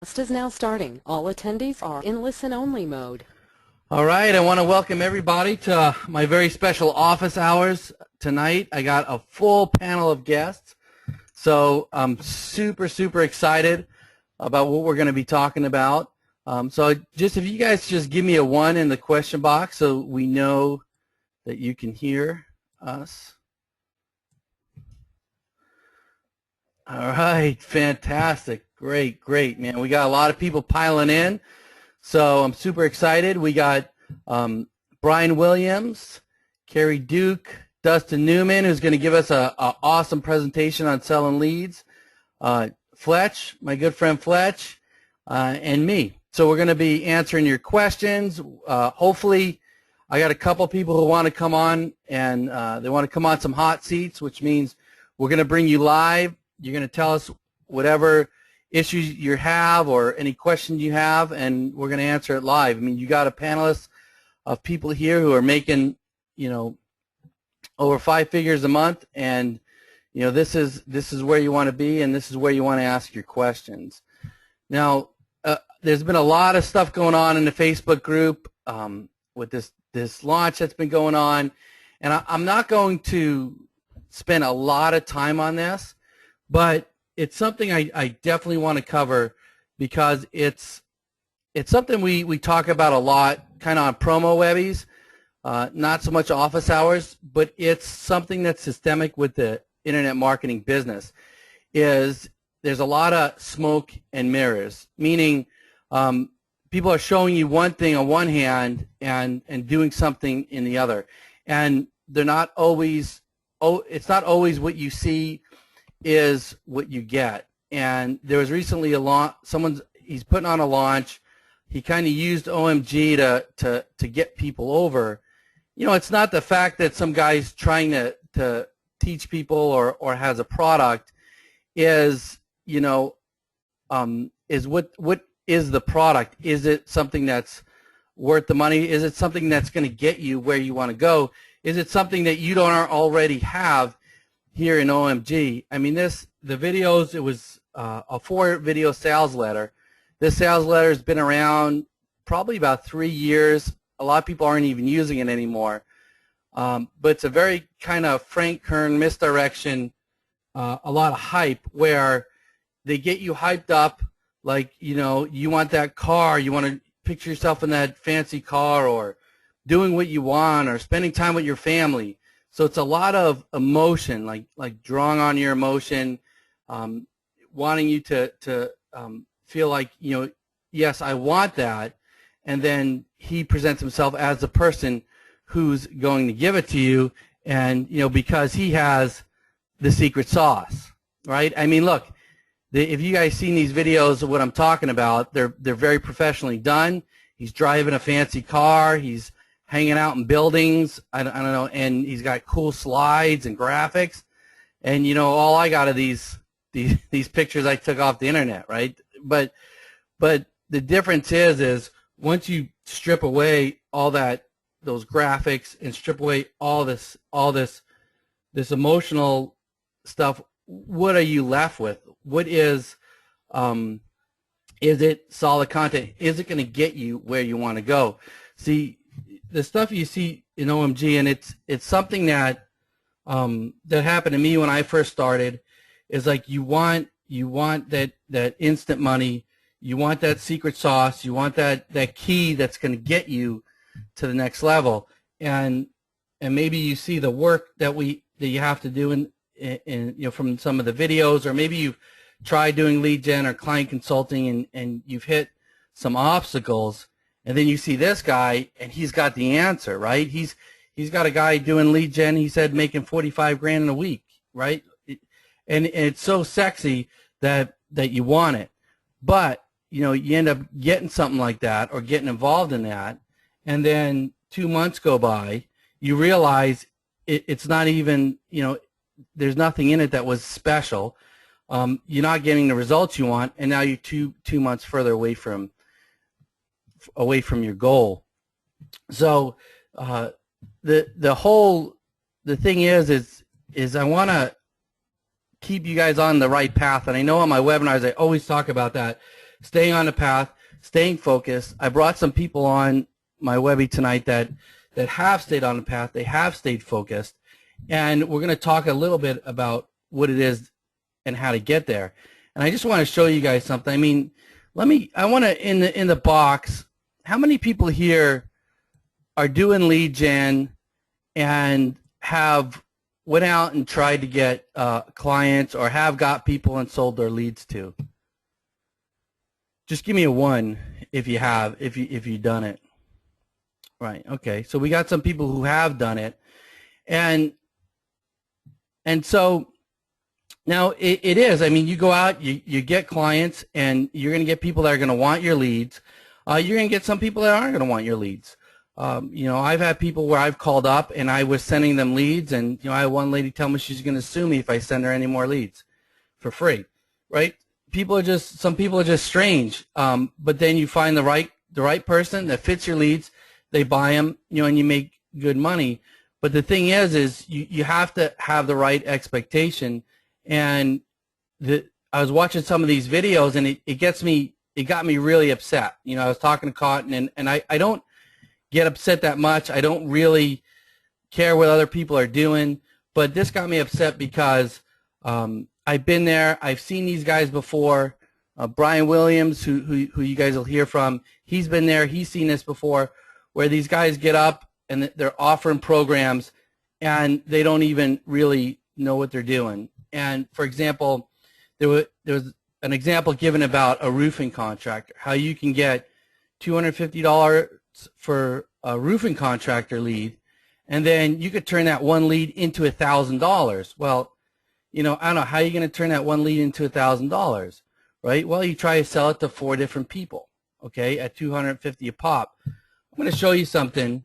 Is now starting. All attendees are in listen-only mode. All right, I want to welcome everybody to my very special office hours tonight. I got a full panel of guests, so I'm super excited about what we're going to be talking about. So just if you guys just give me a 1 in the question box so we know that you can hear us. All right, fantastic. Great, man. We got a lot of people piling in, so I'm super excited. We got Brian Williams, Carrie Duke, Dustin Newman, who's going to give us an awesome presentation on selling leads, Fletch, my good friend Fletch, and me. So we're going to be answering your questions. Hopefully, I got a couple people who want to come on, and they want to come on some hot seats, which means we're going to bring you live. You're going to tell us whatever issues you have or any questions you have, and we're going to answer it live. I mean, you got a panelist of people here who are making, over 5 figures a month, and this is where you want to be, and this is where you want to ask your questions. Now, there's been a lot of stuff going on in the Facebook group with this launch that's been going on, and I'm not going to spend a lot of time on this, but it's something I definitely want to cover because it's something we talk about a lot, kind of on promo webbies, not so much office hours, but it's something that's systemic with the internet marketing business. There's a lot of smoke and mirrors, meaning people are showing you one thing on one hand and doing something in the other, and they're not always. It's not always what you see is what you get. And there was recently a launch. He's putting on a launch. He kind of used OMG to get people over. It's not the fact that some guy's trying to teach people or has a product. Is what is the product? Is it something that's worth the money? Is it something that's going to get you where you want to go? Is it something that you don't already have here in OMG? I mean, the videos, it was a 4-video sales letter. This sales letter has been around probably about 3 years. A lot of people aren't even using it anymore. But it's a very kind of Frank Kern misdirection, a lot of hype where they get you hyped up like, you want that car, you want to picture yourself in that fancy car or doing what you want or spending time with your family. So it's a lot of emotion, like drawing on your emotion, wanting you to feel like, yes, I want that. And then he presents himself as the person who's going to give it to you, and, because he has the secret sauce, right? I mean, look, if you guys seen these videos of what I'm talking about, they're very professionally done. He's driving a fancy car. He's hanging out in buildings, I don't know, and he's got cool slides and graphics, and all I got are these pictures I took off the internet, right? But the difference is once you strip away all those graphics and strip away all this emotional stuff, what are you left with? What is it solid content? Is it going to get you where you want to go? See, the stuff you see in OMG, and it's something that happened to me when I first started, is like you want that instant money, you want that secret sauce, you want that key that's going to get you to the next level, and maybe you see the work that you have to do in from some of the videos, or maybe you've tried doing lead gen or client consulting and you've hit some obstacles. And then you see this guy, and he's got the answer, right? He's got a guy doing lead gen. He said making 45 grand in a week, right? And it's so sexy that you want it, but you end up getting something like that or getting involved in that, and then 2 months go by, you realize it's not even, there's nothing in it that was special. You're not getting the results you want, and now you're two months further away from your goal. So the thing is I want to keep you guys on the right path, and I know on my webinars I always talk about that staying on the path, staying focused. I brought some people on my Webby tonight that have stayed on the path. They have stayed focused, and we're going to talk a little bit about what it is and how to get there. And I just want to show you guys something. I mean, I want to in the box. How many people here are doing lead gen and have went out and tried to get clients, or have got people and sold their leads to? Just give me a 1 if you have, if you've done it. Right. Okay. So we got some people who have done it, and so now it is. I mean, you go out, you get clients, and you're going to get people that are going to want your leads. You're going to get some people that aren't going to want your leads. You know, I've had people where I've called up and I was sending them leads, and you know, I had one lady tell me she's going to sue me if I send her any more leads for free. Right? Some people are just strange. But then you find the right person that fits your leads, they buy them, you know, and you make good money. But the thing is you have to have the right expectation. And I was watching some of these videos, and it got me really upset. You know, I was talking to Cotton, and I don't get upset that much. I don't really care what other people are doing, but this got me upset because I've been there. I've seen these guys before. Brian Williams, who you guys will hear from, he's been there. He's seen this before, where these guys get up and they're offering programs, and they don't even really know what they're doing. And for example, there was an example given about a roofing contractor, how you can get $250 for a roofing contractor lead, and then you could turn that one lead into $1,000. Well, you know, I don't know how you're going to turn that one lead into $1,000, right? Well, you try to sell it to 4 different people, okay, at $250 a pop. I'm going to show you something.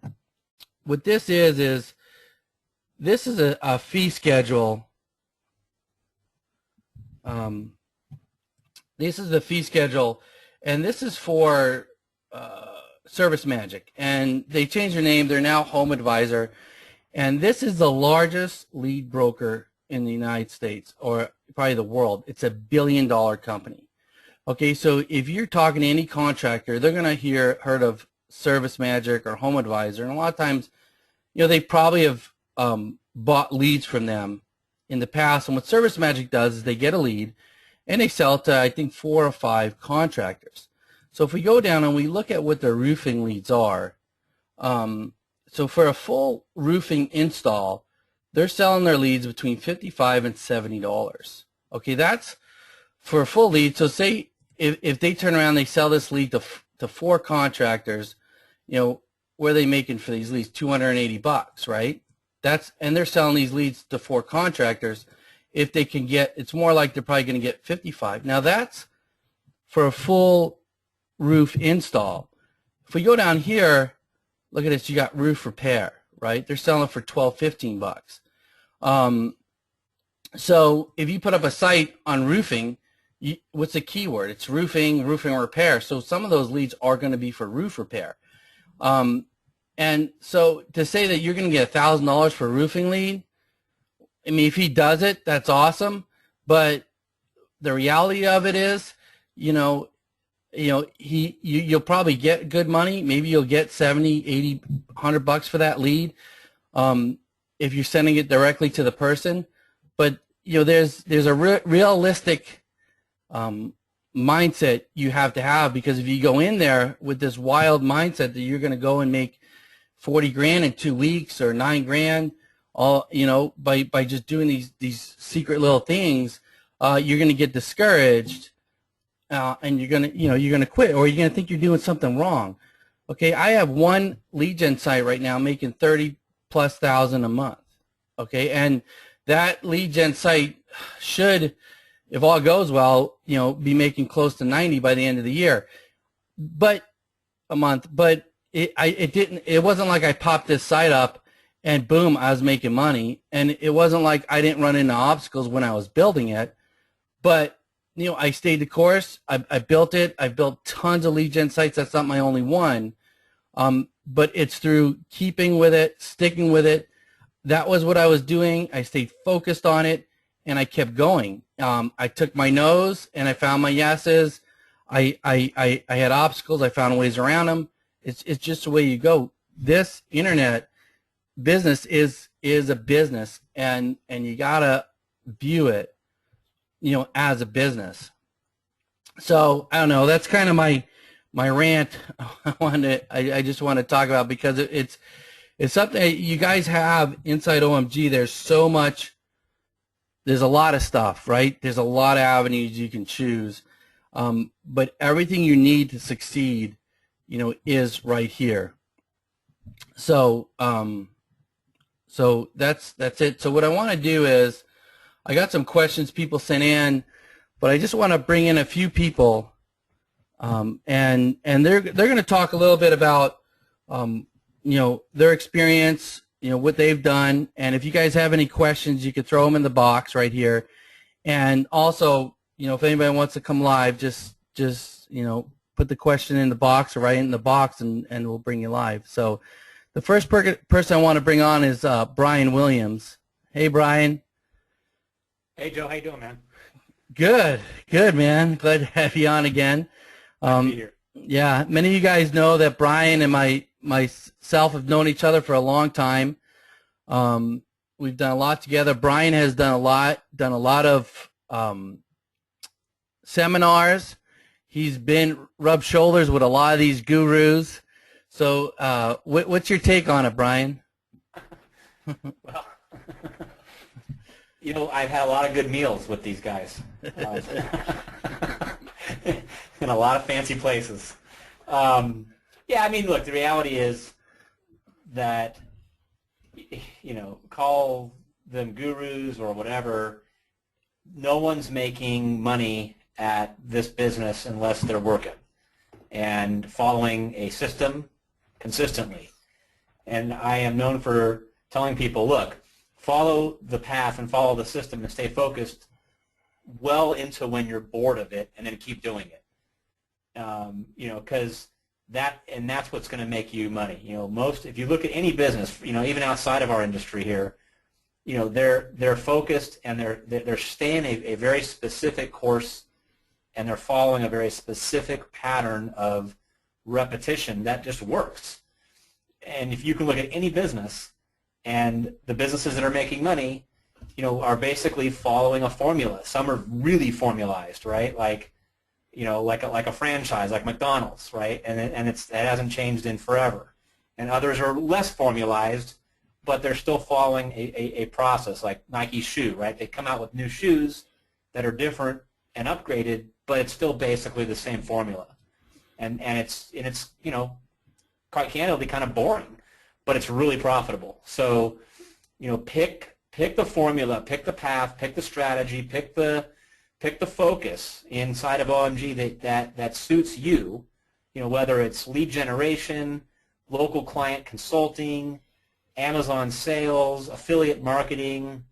What this is this is a fee schedule. This is the fee schedule, and this is for Service Magic, and they changed their name. They're now Home Advisor, and this is the largest lead broker in the United States, or probably the world. It's $1 billion company. Okay, so if you're talking to any contractor, they're going to heard of Service Magic or Home Advisor, and a lot of times, you know, they probably have bought leads from them in the past. And what Service Magic does is they get a lead, and they sell it to, I think, 4 or 5 contractors. So if we go down and we look at what their roofing leads are, so for a full roofing install, they're selling their leads between $55 and $70. Okay, that's for a full lead. So say if they turn around, they sell this lead to 4 contractors, you know, what are they making for these leads? $280, right? And they're selling these leads to 4 contractors. If they can get, it's more like they're probably going to get 55. Now that's for a full roof install. If we go down here, look at this, you got roof repair, right? They're selling for $12, $15. So if you put up a site on roofing, what's the keyword? It's roofing, roofing repair. So some of those leads are going to be for roof repair. And so to say that you're going to get $1,000 for a roofing lead, I mean, if he does it, that's awesome. But the reality of it is, you'll probably get good money. Maybe you'll get 70, 80, $100 for that lead if you're sending it directly to the person. But there's a realistic mindset you have to have, because if you go in there with this wild mindset that you're going to go and make 40 grand in 2 weeks or 9 grand, all by just doing these secret little things, you're going to get discouraged, and you're going to quit, or you're going to think you're doing something wrong. Okay, I have one lead gen site right now making $30,000+ a month. Okay, and that lead gen site should, if all goes well, be making close to 90 by the end of the year, but a month. But it wasn't like I popped this site up and boom, I was making money. And it wasn't like I didn't run into obstacles when I was building it. But I stayed the course. I built it. I built tons of lead gen sites. That's not my only one. But it's through keeping with it, sticking with it. That was what I was doing. I stayed focused on it, and I kept going. I took my no's and I found my yeses. I had obstacles. I found ways around them. It's just the way you go. This internet business is a business, and you gotta view it, as a business. So I don't know. That's kind of my rant. I just want to talk about, because it's something that you guys have inside OMG. There's so much. There's a lot of stuff, right? There's a lot of avenues you can choose, but everything you need to succeed, is right here. So so that's it. So what I want to do is, I got some questions people sent in, but I just want to bring in a few people, and they're going to talk a little bit about their experience, what they've done, and if you guys have any questions, you can throw them in the box right here. And also, if anybody wants to come live, just put the question in the box or write it in the box, and we'll bring you live. So the first person I want to bring on is Brian Williams. Hey, Brian. Hey, Joe. How you doing, man? Good, man. Glad to have you on again. Glad to be here. Yeah, many of you guys know that Brian and myself have known each other for a long time. We've done a lot together. Brian has done a lot of seminars. He's rubbed shoulders with a lot of these gurus. So what's your take on it, Brian? Well, I've had a lot of good meals with these guys in a lot of fancy places. Yeah, I mean, look, the reality is that, call them gurus or whatever, no one's making money at this business unless they're working and following a system consistently. And I am known for telling people, look, follow the path and follow the system and stay focused well into when you're bored of it, and then keep doing it. Because that's what's going to make you money. If you look at any business, even outside of our industry here, they're focused, and they're staying a very specific course, and they're following a very specific pattern of repetition that just works. And if you can look at any business, and the businesses that are making money, are basically following a formula. Some are really formalized, right? Like a franchise, like McDonald's, right? And it hasn't changed in forever. And others are less formalized, but they're still following a process, like Nike's shoe, right? They come out with new shoes that are different and upgraded, but it's still basically the same formula. And it's quite candidly kind of boring, but it's really profitable. So, pick the formula, pick the path, pick the strategy, pick the focus inside of OMG that suits you. Whether it's lead generation, local client consulting, Amazon sales, affiliate marketing,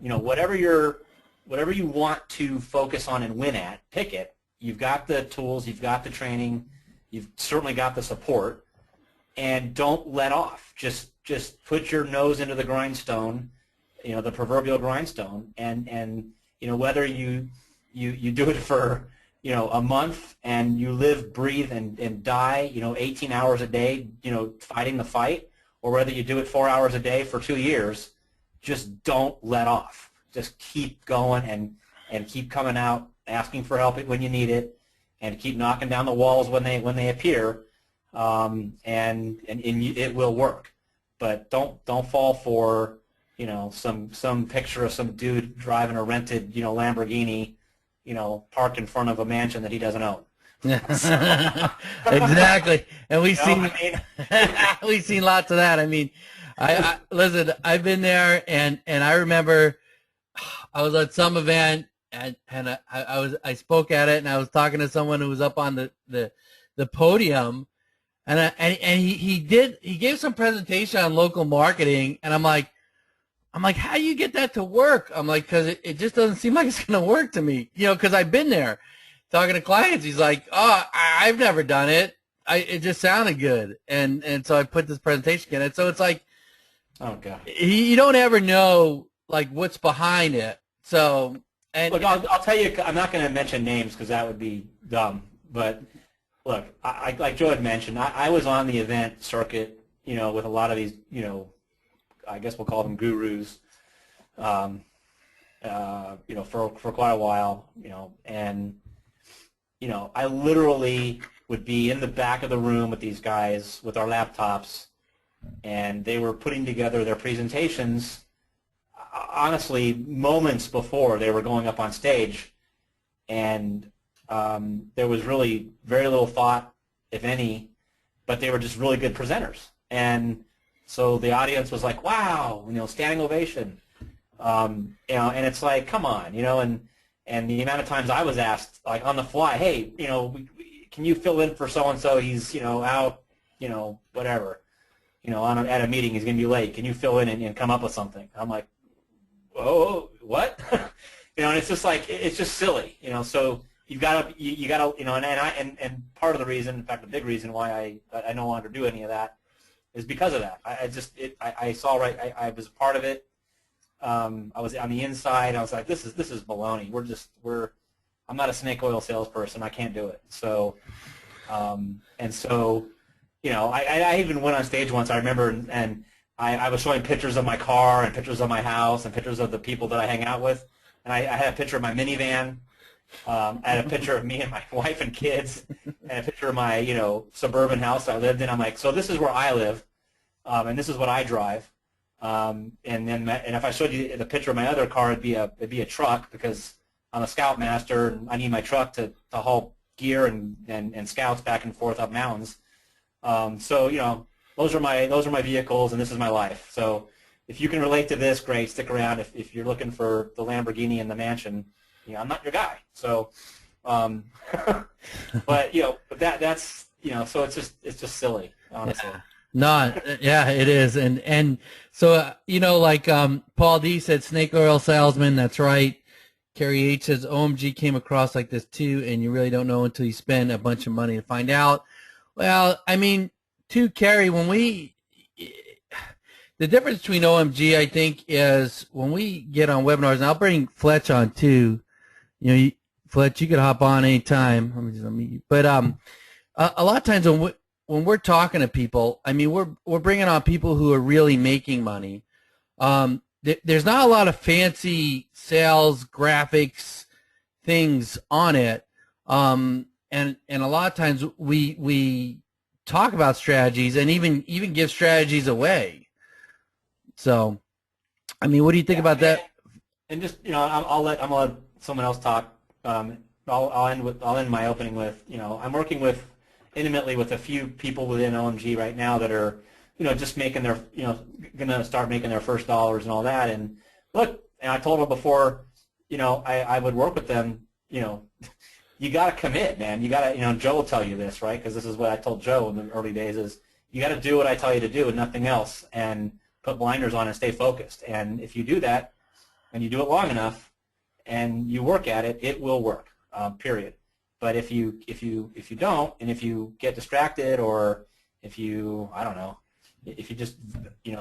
whatever you want to focus on and win at, pick it. You've got the tools, you've got the training, you've certainly got the support. And don't let off. Just put your nose into the grindstone, the proverbial grindstone, and whether you do it for a month and you live, breathe, and die 18 hours a day fighting the fight, or whether you do it 4 hours a day for 2 years, just don't let off. Just keep going and keep coming out, asking for help when you need it, and keep knocking down the walls when they appear. And it will work, but don't fall for some picture of some dude driving a rented Lamborghini parked in front of a mansion that he doesn't own. Exactly, and we've seen lots of that. I mean, I listen. I've been there, and I remember I was at some event, and I spoke at it, and I was talking to someone who was up on the podium. And he gave some presentation on local marketing, and I'm like, how do you get that to work? I'm like, because it just doesn't seem like it's going to work to me, because I've been there talking to clients. He's like, oh, I've never done it. It just sounded good, and so I put this presentation in it. So it's like, oh god, you don't ever know like what's behind it. So look, I'll tell you, I'm not going to mention names because that would be dumb. But look, like Joe had mentioned, I was on the event circuit, with a lot of these, I guess we'll call them gurus, for quite a while, and I literally would be in the back of the room with these guys with our laptops, and they were putting together their presentations, honestly, moments before they were going up on stage, and there was really very little thought, if any, but they were just really good presenters. And so the audience was like, wow, standing ovation. And it's like, come on, and the amount of times I was asked, like on the fly, hey, can you fill in for so-and-so? He's, out, whatever, at a meeting, he's going to be late. Can you fill in and come up with something? I'm like, whoa, what? And it's just like, it's just silly, so you've got to, you got to, and part of the reason, in fact, the big reason why I no longer do any of that is because of that. I saw I was a part of it. I was on the inside. I was like, this is baloney. I'm not a snake oil salesperson. I can't do it. So, I even went on stage once. I remember, and I was showing pictures of my car and pictures of my house and pictures of the people that I hang out with. And I had a picture of my minivan. I had a picture of me and my wife and kids, and a picture of my, suburban house I lived in. I'm like, so this is where I live, and this is what I drive. And if I showed you the picture of my other car, it'd be a truck, because I'm a scoutmaster and I need my truck to haul gear and scouts back and forth up mountains. So those are my vehicles, and this is my life. So if you can relate to this, great, stick around. If you're looking for the Lamborghini and the mansion, I'm not your guy. So, but that's so it's just silly, honestly. No, yeah, it is, and so like Paul D said, snake oil salesman. That's right. Carrie H says OMG came across like this too, and you really don't know until you spend a bunch of money to find out. Well, I mean, to Carrie, the difference between OMG, I think, is when we get on webinars, and I'll bring Fletch on too. Fletch, you could hop on anytime. Let me just unmute you. But a lot of times when we're talking to people, I mean, we're bringing on people who are really making money. There's not a lot of fancy sales graphics things on it, and a lot of times we talk about strategies and even give strategies away. So, I mean, what do you think about that? And just I'm gonna let someone else talk. I'll end my opening with I'm working intimately with a few people within OMG right now that are just making their going to start making their first dollars and all that. And look, and I told them before, I would work with them. You got to commit, man. You got to, Joe will tell you this, right? Because this is what I told Joe in the early days: is you got to do what I tell you to do and nothing else, and put blinders on and stay focused. And if you do that, and you do it long enough, and you work at it, it will work. Period. But if you don't, and if you get distracted, or if you if you just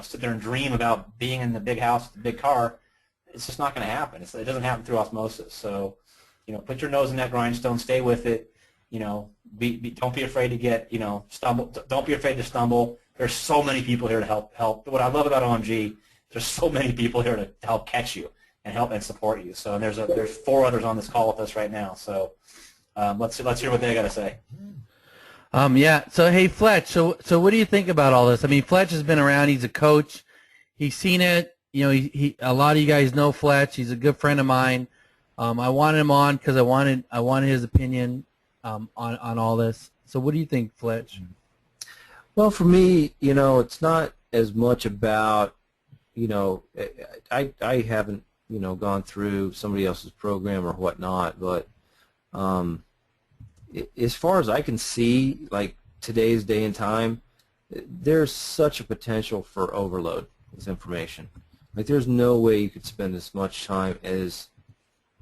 sit there and dream about being in the big house, the big car, it's just not going to happen. It doesn't happen through osmosis. So put your nose in that grindstone, stay with it. Don't be afraid to get stumble. Don't be afraid to stumble. There's so many people here to help. What I love about OMG, there's so many people here to help catch you and help and support you. So and there's 4 others on this call with us right now. So let's hear what they got to say. Yeah. So hey, Fletch. So what do you think about all this? I mean, Fletch has been around. He's a coach. He's seen it. He a lot of you guys know Fletch. He's a good friend of mine. I wanted him on because I wanted his opinion on all this. So what do you think, Fletch? Well, for me, it's not as much about I haven't gone through somebody else's program or whatnot, but as far as I can see, like today's day and time, there's such a potential for overload with information. Like there's no way you could spend as much time as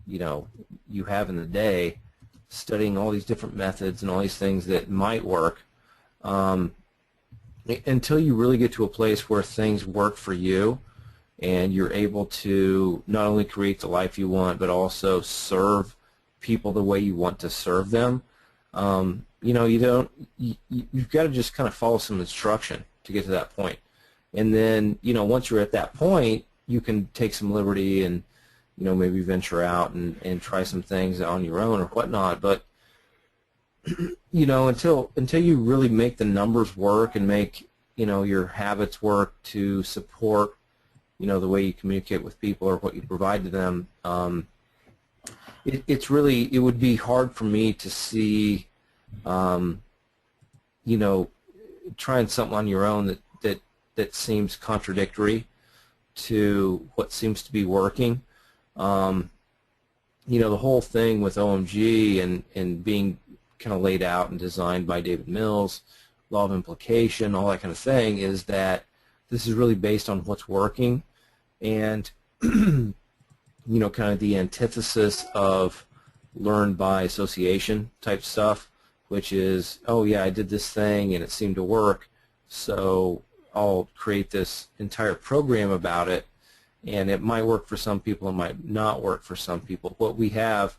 you have in the day studying all these different methods and all these things that might work until you really get to a place where things work for you and you're able to not only create the life you want but also serve people the way you want to serve them. You've got to just kind of follow some instruction to get to that point. And then, once you're at that point, you can take some liberty and, maybe venture out and try some things on your own or whatnot. But, until you really make the numbers work and make, your habits work to support, the way you communicate with people or what you provide to them, it would be hard for me to see, trying something on your own that seems contradictory to what seems to be working. The whole thing with OMG and being kind of laid out and designed by David Mills, law of implication, all that kind of thing, is that this is really based on what's working, and kind of the antithesis of learn by association type stuff, which is, oh yeah, I did this thing and it seemed to work, so I'll create this entire program about it, and it might work for some people, it might not work for some people. What we have,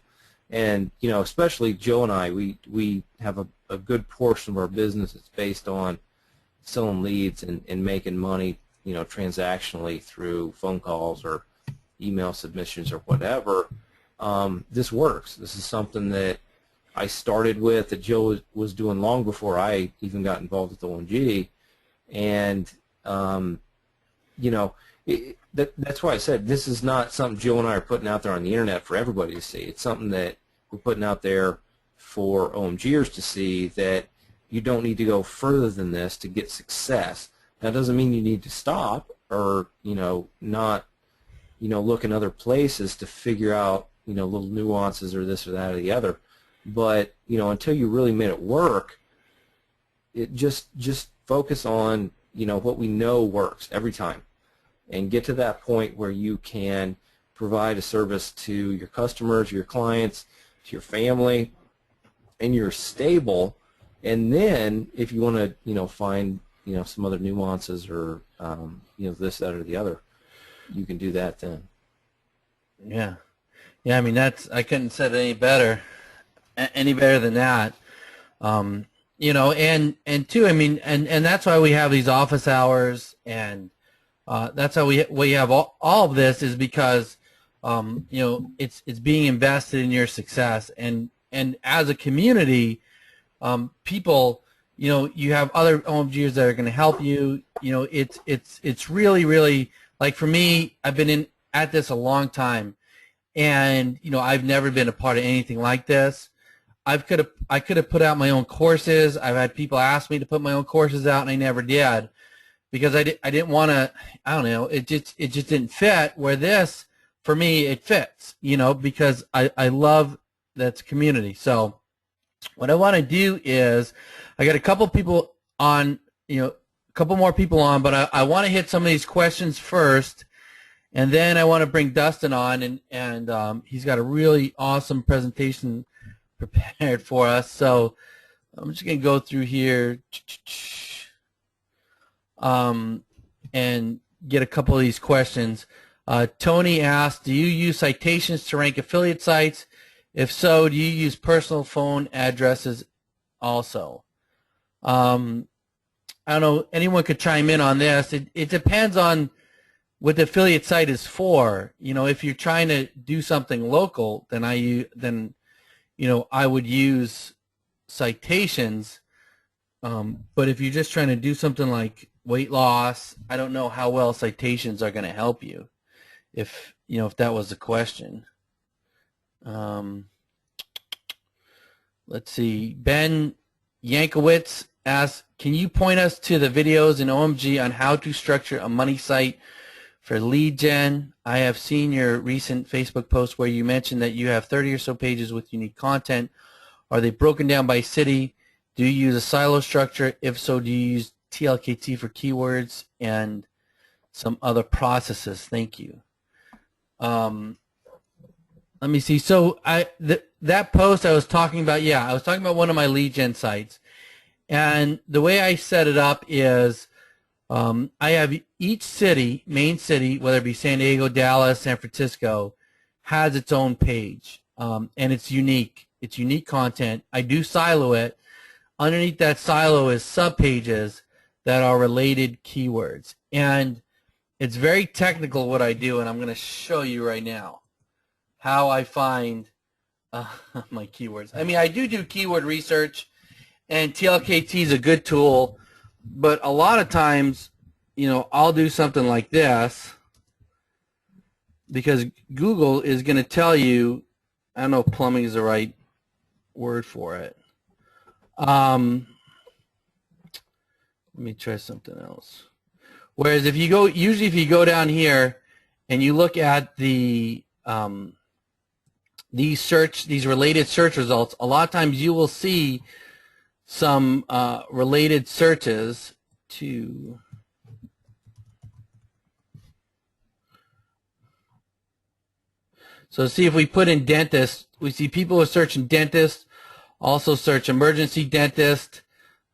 and especially Joe and I, we have a good portion of our business that's based on selling leads and making money, transactionally through phone calls or email submissions or whatever. This works. This is something that I started with, that Joe was doing long before I even got involved with OMG, and that's why I said this is not something Joe and I are putting out there on the internet for everybody to see. It's something that we're putting out there for OMGers to see, that you don't need to go further than this to get success. That doesn't mean you need to stop or not look in other places to figure out little nuances or this or that or the other. But until you really made it work, it just focus on what we know works every time, and get to that point where you can provide a service to your customers, your clients, to your family, and you're stable. And then if you want to find some other nuances or this, that, or the other, you can do that then. Yeah. I mean, I couldn't say it any better than that. And too, I mean, and that's why we have these office hours, and that's how we have all of this, is because it's being invested in your success, and as a community, people, you have other OMGers that are going to help you. It's really, like, for me, I've been at this a long time, and I've never been a part of anything like this. I could have put out my own courses. I've had people ask me to put my own courses out, and I never did, because I didn't want to. I don't know. It just didn't fit. Where this, for me, it fits. Because I love that's community. So what I want to do is, I got a couple people on, a couple more people on, but I want to hit some of these questions first, and then I want to bring Dustin on, and he's got a really awesome presentation prepared for us. So I'm just going to go through here and get a couple of these questions. Tony asked, do you use citations to rank affiliate sites? If so, do you use personal phone addresses also? I don't know, anyone could chime in on this. It depends on what the affiliate site is for. If you're trying to do something local, then I would use citations. But if you're just trying to do something like weight loss, I don't know how well citations are going to help you, if that was the question. Let's see. Ben Yankowitz asks, can you point us to the videos in OMG on how to structure a money site for lead gen? I have seen your recent Facebook post where you mentioned that you have 30 or so pages with unique content. Are they broken down by city? Do you use a silo structure? If so, do you use TLKT for keywords and some other processes? Thank you. Let me see. So that post I was talking about, I was talking about one of my lead gen sites. And the way I set it up is I have each city, main city, whether it be San Diego, Dallas, San Francisco, has its own page. And it's unique. It's unique content. I do silo it. Underneath that silo is subpages that are related keywords. And it's very technical what I do, and I'm going to show you right now how I find my keywords. I mean, I do keyword research, and TLKT is a good tool, but a lot of times, you know, I'll do something like this because Google is going to tell you, I don't know if plumbing is the right word for it. Let me try something else. Whereas if you go, usually if you go down here and you look at the these related search results, a lot of times you will see some related searches to so see if we put in dentist, we see people who are searching dentist, also search emergency dentist,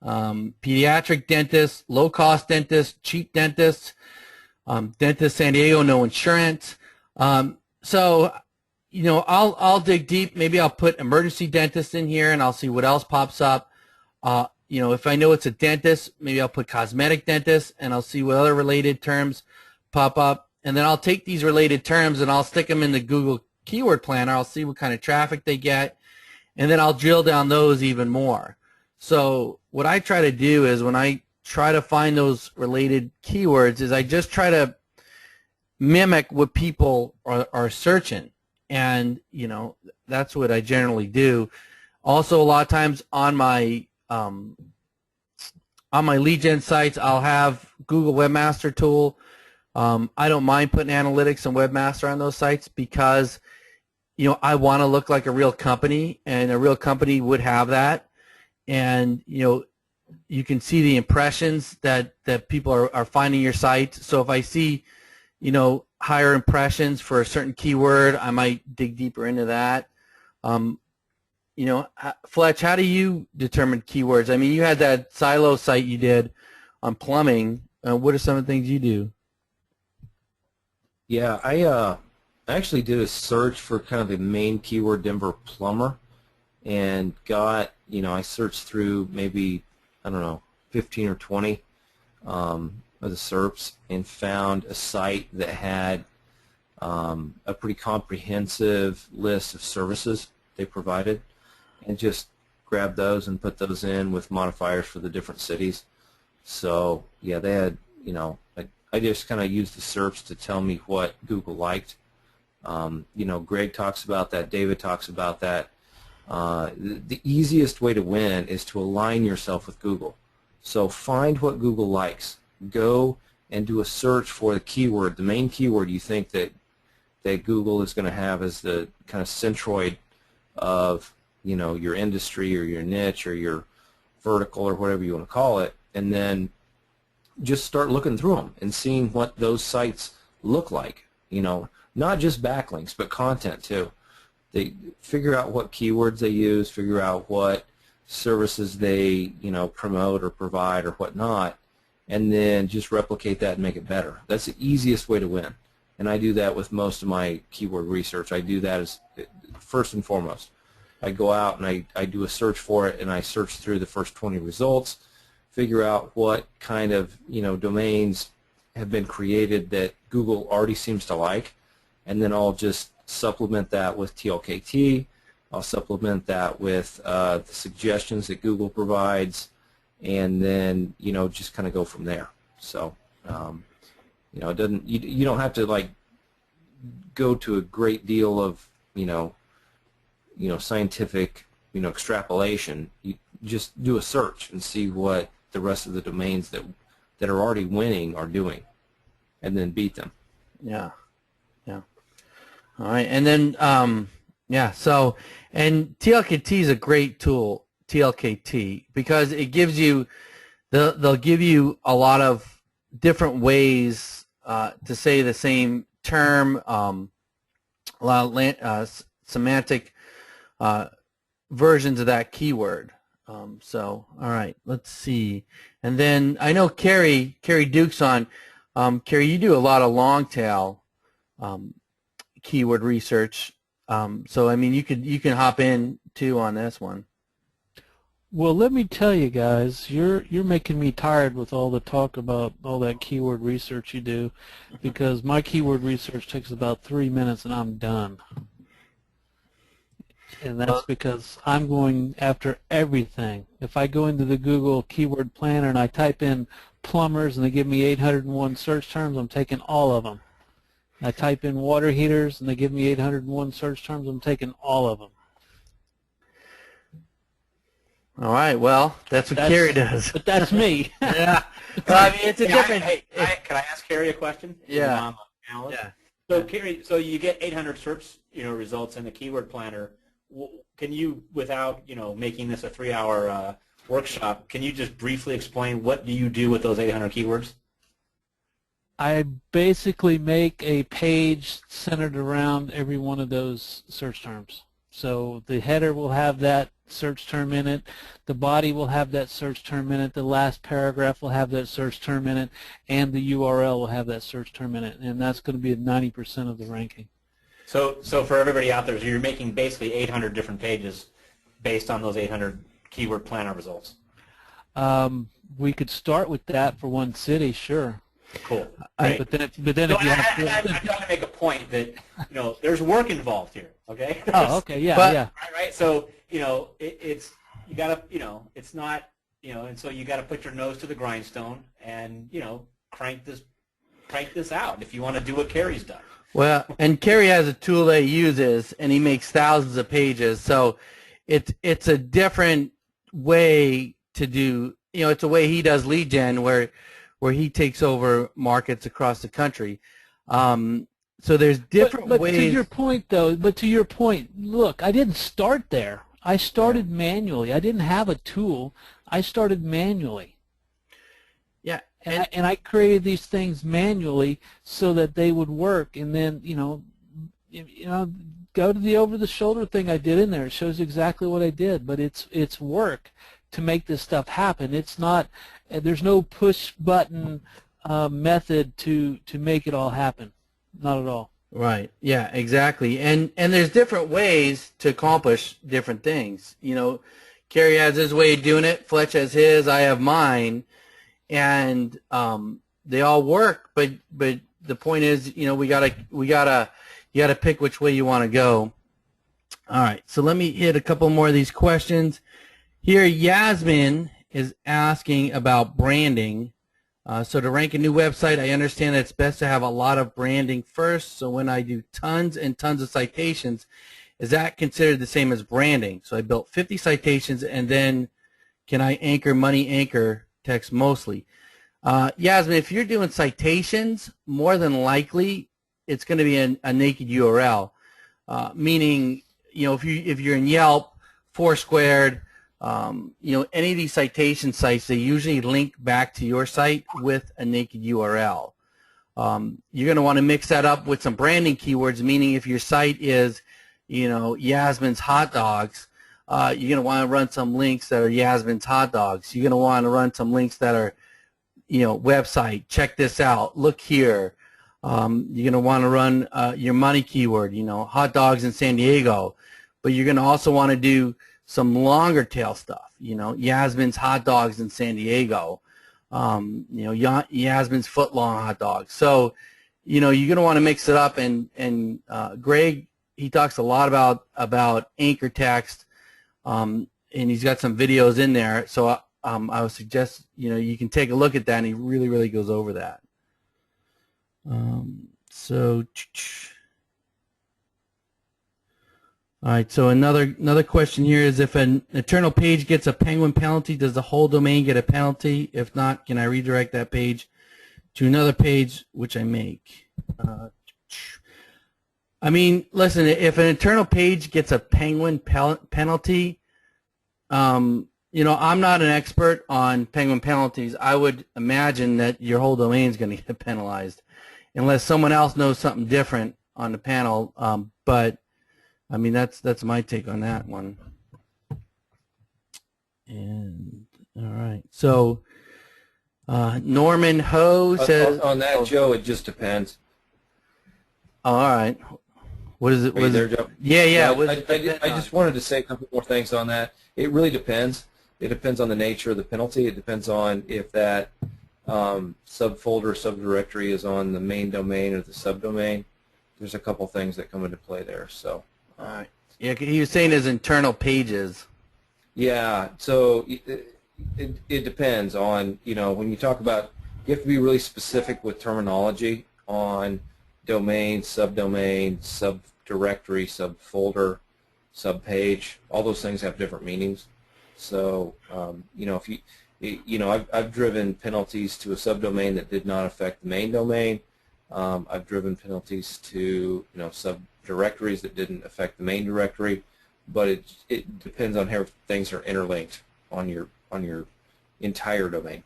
pediatric dentist, low-cost dentist, cheap dentist, dentist San Diego, no insurance. So, you know, I'll dig deep. Maybe I'll put emergency dentist in here, and I'll see what else pops up. You know, if I know it's a dentist, maybe I'll put cosmetic dentist, and I'll see what other related terms pop up. And then I'll take these related terms, and I'll stick them in the Google Keyword Planner. I'll see what kind of traffic they get, and then I'll drill down those even more. So what I try to do is when I try to find those related keywords is I just try to mimic what people are searching. And, you know, that's what I generally do. Also, a lot of times on my lead gen sites, I'll have Google Webmaster Tool. I don't mind putting analytics and Webmaster on those sites because, you know, I want to look like a real company, and a real company would have that. And, you know, you can see the impressions that people are finding your site. So if I see, you know, higher impressions for a certain keyword, I might dig deeper into that. You know, Fletch, how do you determine keywords? I mean, you had that silo site you did on plumbing. What are some of the things you do? Yeah, I actually did a search for kind of the main keyword Denver plumber, and got, you know, I searched through maybe, I don't know, 15 or 20 of the SERPs and found a site that had a pretty comprehensive list of services they provided, and just grabbed those and put those in with modifiers for the different cities. So yeah, they had, you know, I just kind of used the SERPs to tell me what Google liked. You know, Greg talks about that, David talks about that. The easiest way to win is to align yourself with Google. So find what Google likes. Go and do a search for the keyword, the main keyword you think that Google is going to have as the kind of centroid of, you know, your industry or your niche or your vertical or whatever you want to call it, and then just start looking through them and seeing what those sites look like. You know, not just backlinks, but content too. They figure out what keywords they use, figure out what services they, you know, promote or provide or whatnot, and then just replicate that and make it better. That's the easiest way to win. And I do that with most of my keyword research. I do that as first and foremost. I go out and I do a search for it, and I search through the first 20 results, figure out what kind of, you know, domains have been created that Google already seems to like, and then I'll just supplement that with TLKT. I'll supplement that with the suggestions that Google provides, and then, you know, just kind of go from there. So you know, it doesn't, you don't have to like go to a great deal of, you know, scientific, you know, extrapolation. You just do a search and see what the rest of the domains that are already winning are doing, and then beat them. Yeah, yeah. All right, and then yeah. So, and TLKT is a great tool, TLKT, because it gives you, they'll give you a lot of different ways to say the same term, a lot of semantic versions of that keyword. So, all right, let's see. And then I know Carrie Duke's on. Carrie, you do a lot of long tail keyword research. So I mean, you can hop in too on this one. Well, let me tell you guys, you're making me tired with all the talk about all that keyword research you do, because my keyword research takes about 3 minutes and I'm done. And that's because I'm going after everything. If I go into the Google keyword planner and I type in plumbers and they give me 801 search terms, I'm taking all of them. I type in water heaters and they give me 801 search terms, I'm taking all of them. All right. Well, that's what Carrie does. But that's me. Yeah. Well, I mean, it's a different. Can I ask Carrie a question? Yeah. I'm an analyst. Yeah. So Carrie, so you get 800 search results in the keyword planner. Can you, without making this a 3-hour workshop, can you just briefly explain what do you do with those 800 keywords? I basically make a page centered around every one of those search terms. So the header will have that search term in it, the body will have that search term in it, the last paragraph will have that search term in it, and the URL will have that search term in it, and that's going to be at 90% of the ranking. So for everybody out there, so you're making basically 800 different pages based on those 800 keyword planner results. We could start with that for one city, sure. Cool. But then if you have I'm trying to make a point that there's work involved here. Okay. Oh, okay. Yeah, yeah. Right. So it's you gotta it's not and so you gotta put your nose to the grindstone and crank this out if you want to do what Carrie's done. Well, and Carrie has a tool that he uses, and he makes thousands of pages. So it's a different way to do. It's a way he does lead gen where he takes over markets across the country. So there's different ways. But to your point, though, look, I didn't start there. I started manually. I didn't have a tool. I started manually. Yeah. And I created these things manually so that they would work. And then, go to the over-the-shoulder thing I did in there. It shows exactly what I did. But it's work to make this stuff happen. It's not. There's no push button method to make it all happen. Not at all. Right. Yeah, exactly. And there's different ways to accomplish different things. Kerry has his way of doing it. Fletch has his. I have mine. And they all work. But the point is, we gotta pick which way you want to go. All right. So let me hit a couple more of these questions. Here, Yasmin is asking about branding. So to rank a new website, I understand that it's best to have a lot of branding first. So when I do tons and tons of citations, is that considered the same as branding? So I built 50 citations, and then can I anchor money anchor text mostly? Yasmin, if you're doing citations, more than likely it's going to be a naked URL, meaning if you're in Yelp, Foursquared, any of these citation sites, they usually link back to your site with a naked URL. You're going to want to mix that up with some branding keywords, meaning if your site is, Yasmin's Hot Dogs, you're going to want to run some links that are Yasmin's Hot Dogs. You're going to want to run some links that are, website, check this out, look here. You're going to want to run your money keyword, hot dogs in San Diego. But you're going to also want to do some longer tail stuff, Yasmin's Hot Dogs in San Diego, Yasmin's Footlong Hot Dogs. So, you're going to want to mix it up. And Greg, he talks a lot about anchor text, and he's got some videos in there. So I would suggest, you can take a look at that, and he really, really goes over that. All right, so another question here is, if an internal page gets a penguin penalty, does the whole domain get a penalty? If not, can I redirect that page to another page which I make? I mean, listen, if an internal page gets a penguin penalty, I'm not an expert on penguin penalties. I would imagine that your whole domain is going to get penalized unless someone else knows something different on the panel, but I mean, that's my take on that one. And all right, so Norman Ho says on that, Joe, it just depends. Oh, all right. What is it? Are you Was there, it? Joe? Yeah. I just wanted to say a couple more things on that. It really depends. It depends on the nature of the penalty. It depends on if that subfolder, subdirectory is on the main domain or the subdomain. There's a couple things that come into play there. So. All right. Yeah, he was saying his internal pages. Yeah. So it depends on, when you talk about, you have to be really specific with terminology on domain, subdomain, subdirectory, subfolder, subpage. All those things have different meanings. So, if I've driven penalties to a subdomain that did not affect the main domain. I've driven penalties to, subdirectories that didn't affect the main directory. But it depends on how things are interlinked on your entire domain.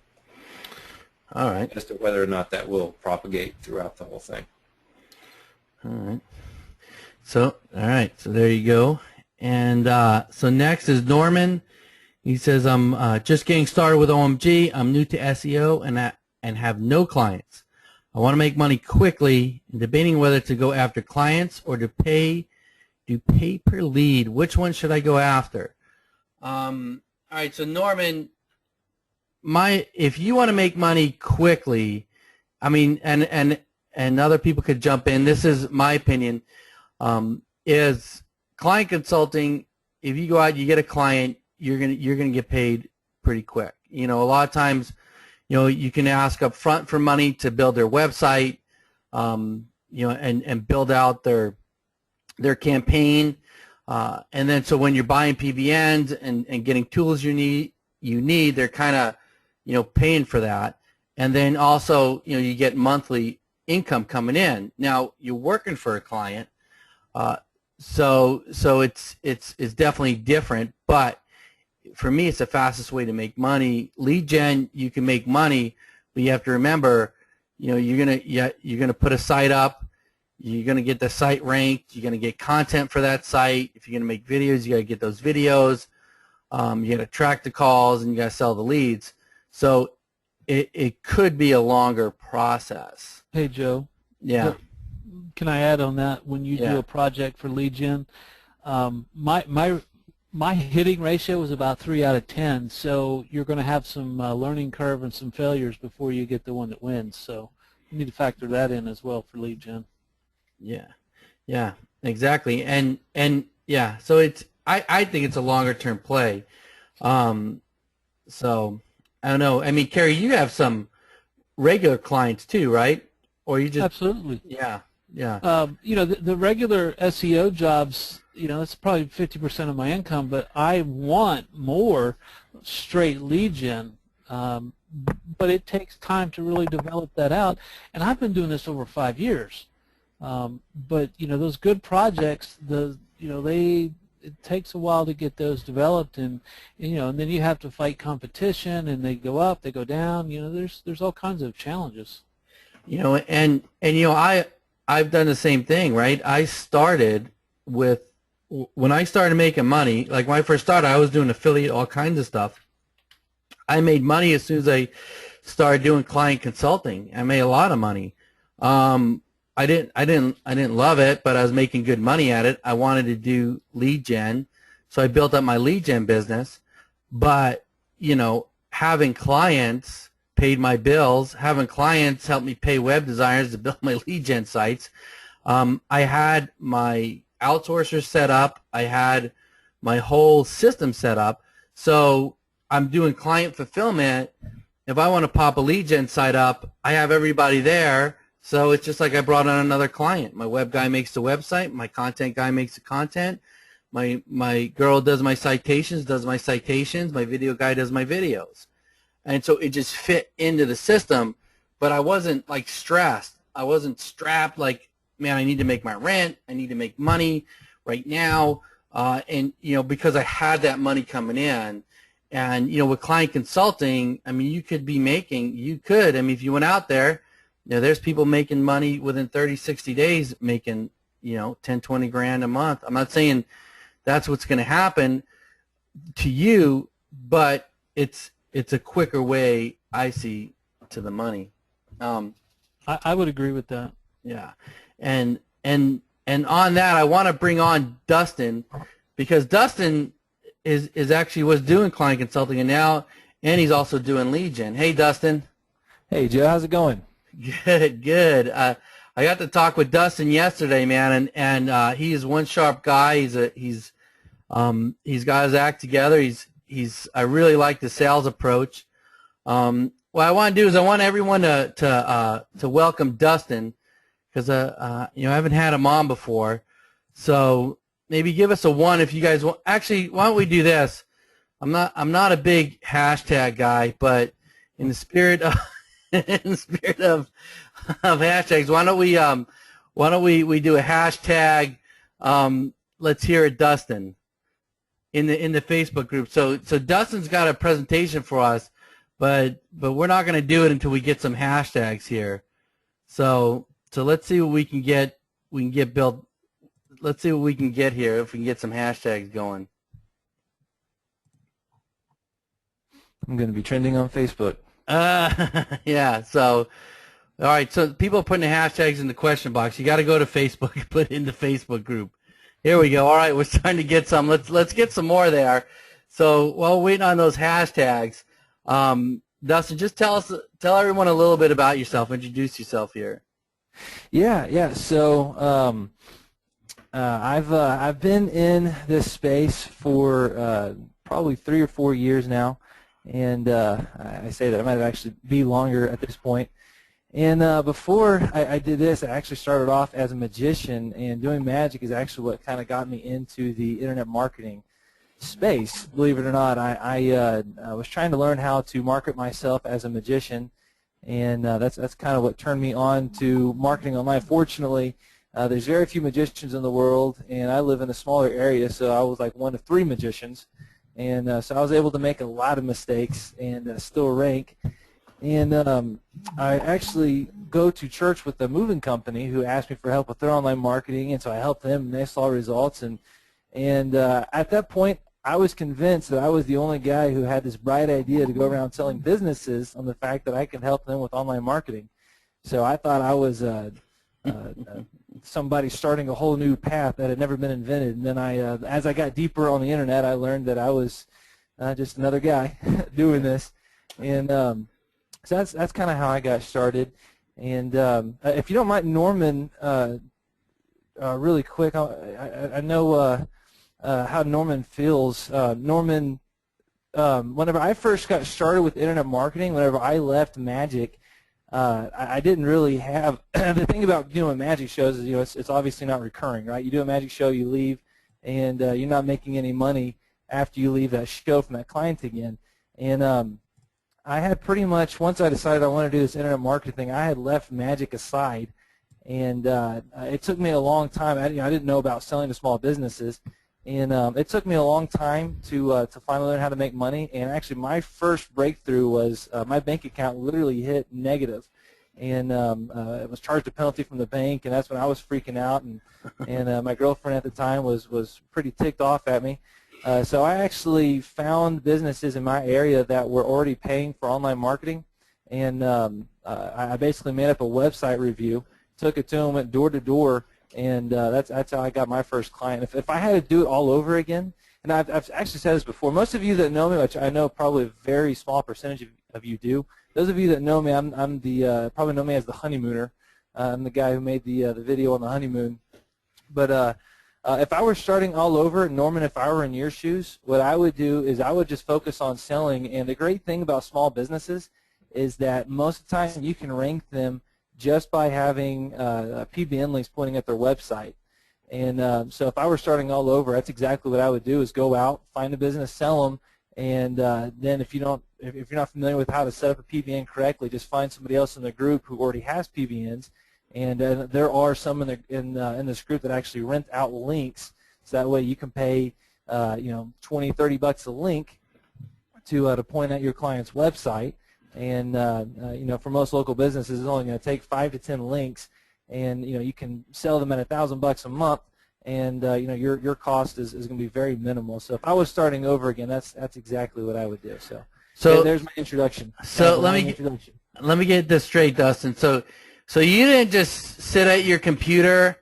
All right. As to whether or not that will propagate throughout the whole thing. All right. So, all right. So there you go. And so next is Norman. He says, I'm just getting started with OMG. I'm new to SEO and have no clients. I want to make money quickly and debating whether to go after clients or to pay per lead. Which one should I go after? All right. So Norman, if you want to make money quickly, I mean, and other people could jump in. This is my opinion. Is client consulting. If you go out, you get a client, you're gonna get paid pretty quick. A lot of times, you can ask up front for money to build their website, and build out their campaign, and then so when you're buying PBNs and getting tools you need, they're kind of paying for that, and then also you get monthly income coming in. Now you're working for a client, so it's definitely different, but for me it's the fastest way to make money. Lead gen, you can make money, but you have to remember, you're gonna put a site up. You're going to get the site ranked. You're going to get content for that site. If you're going to make videos, you got to get those videos. You got to track the calls, and you got to sell the leads. So it could be a longer process. Hey, Joe. Yeah. Can I add on that? When you Yeah. do a project for lead gen, my hitting ratio is about 3 out of 10. So you're going to have some learning curve and some failures before you get the one that wins. So you need to factor that in as well for lead gen. Yeah, exactly, and yeah, so I think it's a longer term play. So I don't know. I mean, Carrie, you have some regular clients too, right? Or you just Absolutely. Yeah. The regular SEO jobs, that's probably 50% of my income, but I want more straight lead gen. But it takes time to really develop that out, and I've been doing this over 5 years. But those good projects, it takes a while to get those developed, and then you have to fight competition, and they go up, they go down. There's all kinds of challenges. I've done the same thing, right? I started when I started making money, like when I first started, I was doing affiliate, all kinds of stuff. I made money as soon as I started doing client consulting. I made a lot of money. I didn't love it, but I was making good money at it. I wanted to do lead gen, so I built up my lead gen business. But having clients paid my bills. Having clients helped me pay web designers to build my lead gen sites. I had my outsourcers set up. I had my whole system set up. So I'm doing client fulfillment. If I want to pop a lead gen site up, I have everybody there. So it's just like I brought on another client. My web guy makes the website. My content guy makes the content. My girl does my citations, My video guy does my videos. And so it just fit into the system, but I wasn't like stressed. I wasn't strapped like, man, I need to make my rent. I need to make money right now. Because I had that money coming in. And, with client consulting, I mean, if you went out there, there's people making money within 30, 60 days making, 10, 20 grand a month. I'm not saying that's what's going to happen to you, but it's a quicker way, I see, to the money. I would agree with that. Yeah. And And on that, I want to bring on Dustin, because Dustin is actually was doing client consulting, and he's also doing lead gen. Hey, Dustin. Hey, Joe. How's it going? Good, good. I got to talk with Dustin yesterday, man, and he is one sharp guy. He's got his act together. I really like the sales approach. What I want to do is I want everyone to welcome Dustin, because I haven't had him on before. So maybe give us a 1 if you guys want. Actually, why don't we do this? I'm not a big hashtag guy, but in the spirit of hashtags, why don't we do a hashtag? Let's hear it, Dustin, in the Facebook group. So Dustin's got a presentation for us, but we're not going to do it until we get some hashtags here. So let's see what we can get. We can get built. Let's see what we can get here if we can get some hashtags going. I'm going to be trending on Facebook. Yeah. So, all right. So people are putting the hashtags in the question box. You got to go to Facebook and put it in the Facebook group. Here we go. All right. We're starting to get some. Let's get some more there. So while we're waiting on those hashtags, Dustin, just tell everyone a little bit about yourself. Introduce yourself here. Yeah. So I've been in this space for probably 3 or 4 years now, and I say that it might actually be longer at this point. And before I did this, I actually started off as a magician, and doing magic is actually what kind of got me into the internet marketing space. Believe it or not, I was trying to learn how to market myself as a magician, and that's kind of what turned me on to marketing online. Fortunately, there's very few magicians in the world, and I live in a smaller area, so I was like one of 3 magicians, and so I was able to make a lot of mistakes and still rank. And I actually go to church with a moving company who asked me for help with their online marketing, and so I helped them, and they saw results. And at that point, I was convinced that I was the only guy who had this bright idea to go around telling businesses on the fact that I could help them with online marketing. So I thought I was somebody starting a whole new path that had never been invented. And then as I got deeper on the internet, I learned that I was just another guy doing this. And so that's kind of how I got started. And if you don't mind, Norman, really quick, I know how Norman feels. Norman, whenever I first got started with internet marketing, whenever I left magic, I didn't really have the thing about doing magic shows is it's obviously not recurring, right? You do a magic show, you leave, and you're not making any money after you leave that show from that client again. And I had pretty much, once I decided I wanted to do this internet marketing thing, I had left magic aside, and it took me a long time. I didn't know about selling to small businesses, and it took me a long time to finally learn how to make money. And actually, my first breakthrough was my bank account literally hit negative, and it was charged a penalty from the bank, and that's when I was freaking out, and my girlfriend at the time was pretty ticked off at me. So I actually found businesses in my area that were already paying for online marketing, and I basically made up a website review, took it to them, went door to door, and that's how I got my first client. If I had to do it all over again, and I've actually said this before, most of you that know me, which I know probably a very small percentage of you do, those of you that know me, I'm the probably know me as the honeymooner. I'm the guy who made the video on the honeymoon, but. If I were starting all over, Norman, if I were in your shoes, what I would do is I would just focus on selling. And the great thing about small businesses is that most of the time you can rank them just by having PBN links pointing at their website. And so if I were starting all over, that's exactly what I would do is go out, find a business, sell them, and then if you're not familiar with how to set up a PBN correctly, just find somebody else in the group who already has PBNs. And there are some in this group that actually rent out links, so that way you can pay $20, $30 a link to point at your client's website. And for most local businesses, it's only going to take 5 to 10 links, and you can sell them at $1,000 a month, and your cost is going to be very minimal. So if I was starting over again, that's exactly what I would do. So there's my introduction. So let me get this straight, Dustin. So you didn't just sit at your computer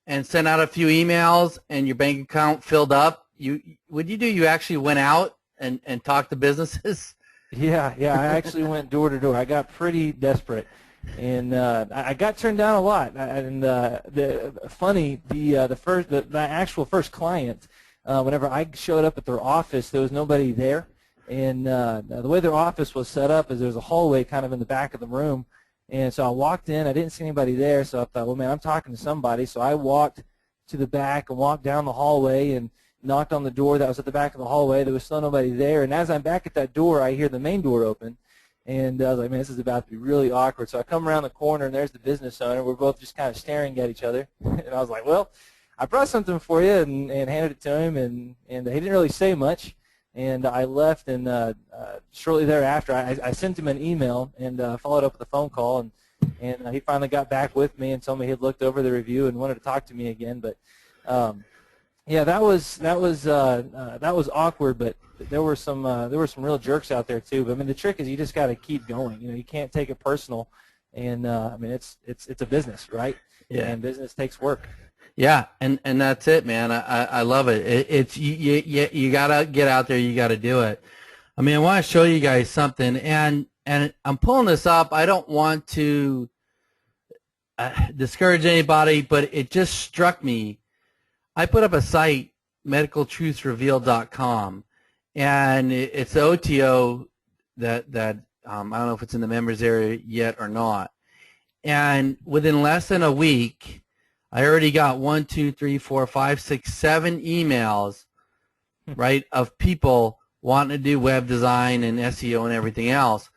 and sent out a few emails and your bank account filled up, you actually went out and talked to businesses? Yeah, I actually went door to door. I got pretty desperate, and I got turned down a lot. And the actual first client, whenever I showed up at their office, there was nobody there. And the way their office was set up is there was a hallway kind of in the back of the room. And so I walked in. I didn't see anybody there, so I thought, well, man, I'm talking to somebody. So I walked to the back and walked down the hallway and knocked on the door that was at the back of the hallway. There was still nobody there. And as I'm back at that door, I hear the main door open. And I was like, man, this is about to be really awkward. So I come around the corner, and there's the business owner. We're both just kind of staring at each other. And I was like, well, I brought something for you, and handed it to him. And he didn't really say much. And I left, and shortly thereafter, I sent him an email and followed up with a phone call, and he finally got back with me and told me he'd looked over the review and wanted to talk to me again. But yeah, that was awkward, but there were some real jerks out there too. But I mean, the trick is you just got to keep going. You know, you can't take it personal, and I mean, it's a business, right? Yeah. And business takes work. Yeah, and that's it, man. I love it. It's you gotta get out there. You gotta do it. I mean, I want to show you guys something, and I'm pulling this up. I don't want to discourage anybody, but it just struck me. I put up a site, medicaltruthsrevealed.com, and it's the OTO that I don't know if it's in the members area yet or not. And within less than a week, I already got 1, 2, 3, 4, 5, 6, 7 emails, right, of people wanting to do web design and SEO and everything else.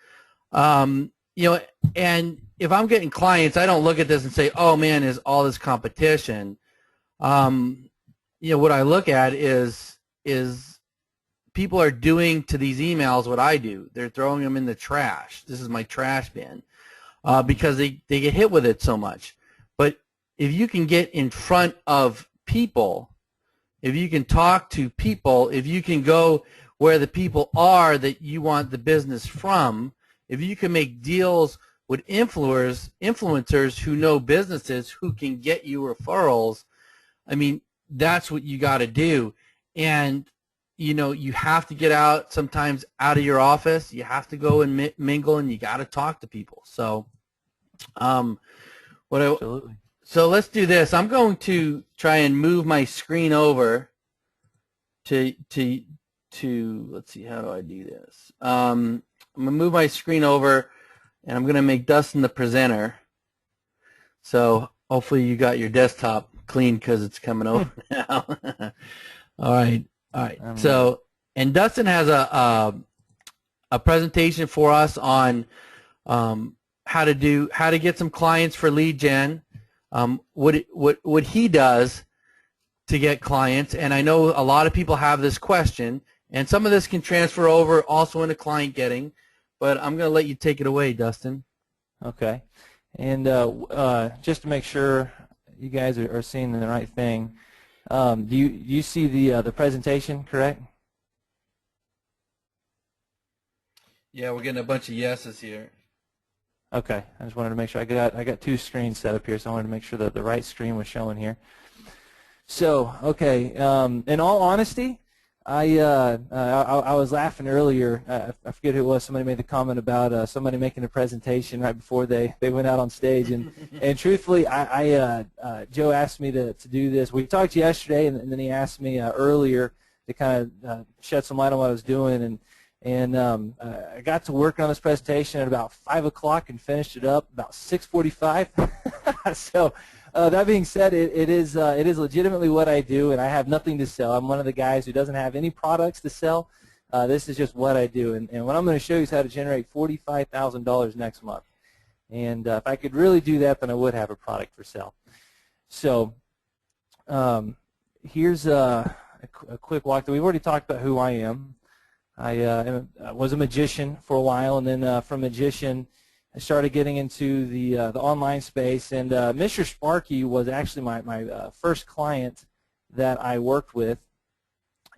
You know, and if I'm getting clients, I don't look at this and say, oh man, is all this competition. You know, what I look at is people are doing to these emails what I do. They're throwing them in the trash. This is my trash bin because they get hit with it so much. But if you can get in front of people, if you can talk to people, if you can go where the people are that you want the business from, if you can make deals with influencers who know businesses who can get you referrals, I mean, that's what you got to do. And, you know, you have to get out sometimes out of your office. You have to go and mingle, and you got to talk to people. So, Absolutely. So let's do this. I'm going to try and move my screen over to let's see, how do I do this? I'm going to move my screen over, and I'm going to make Dustin the presenter. So hopefully you got your desktop clean because it's coming over now. All right. So, and Dustin has a presentation for us on how to get some clients for lead gen. What he does to get clients, and I know a lot of people have this question, and some of this can transfer over also into client getting, but I'm going to let you take it away, Dustin. Okay, and just to make sure you guys are seeing the right thing, do you see the presentation, correct? Yeah, we're getting a bunch of yeses here. Okay, I just wanted to make sure I got 2 screens set up here, so I wanted to make sure that the right screen was showing here. So, okay, in all honesty, I was laughing earlier. I forget who it was. Somebody made the comment about somebody making a presentation right before they went out on stage, and truthfully, Joe asked me to do this. We talked yesterday, and then he asked me earlier to kind of shed some light on what I was doing, and I got to work on this presentation at about 5 o'clock and finished it up about 6:45. So that being said, it is legitimately what I do, and I have nothing to sell. I'm one of the guys who doesn't have any products to sell. This is just what I do, and what I'm going to show you is how to generate $45,000 next month. And if I could really do that, then I would have a product for sale. So here's a quick walkthrough. We've already talked about who I am. I was a magician for a while, and then from magician, I started getting into the online space. And Mr. Sparky was actually my first client that I worked with,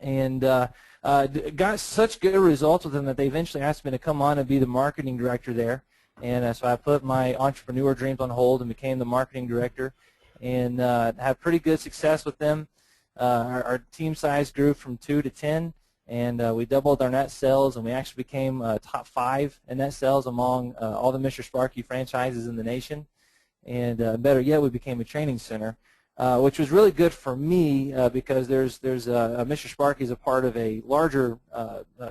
and got such good results with them that they eventually asked me to come on and be the marketing director there. And so I put my entrepreneur dreams on hold and became the marketing director. and had pretty good success with them. Our team size grew from 2 to 10, and we doubled our net sales, and we actually became top 5 in net sales among all the Mr. Sparky franchises in the nation. And better yet, we became a training center, which was really good for me because there's Mr. Sparky is a part of a larger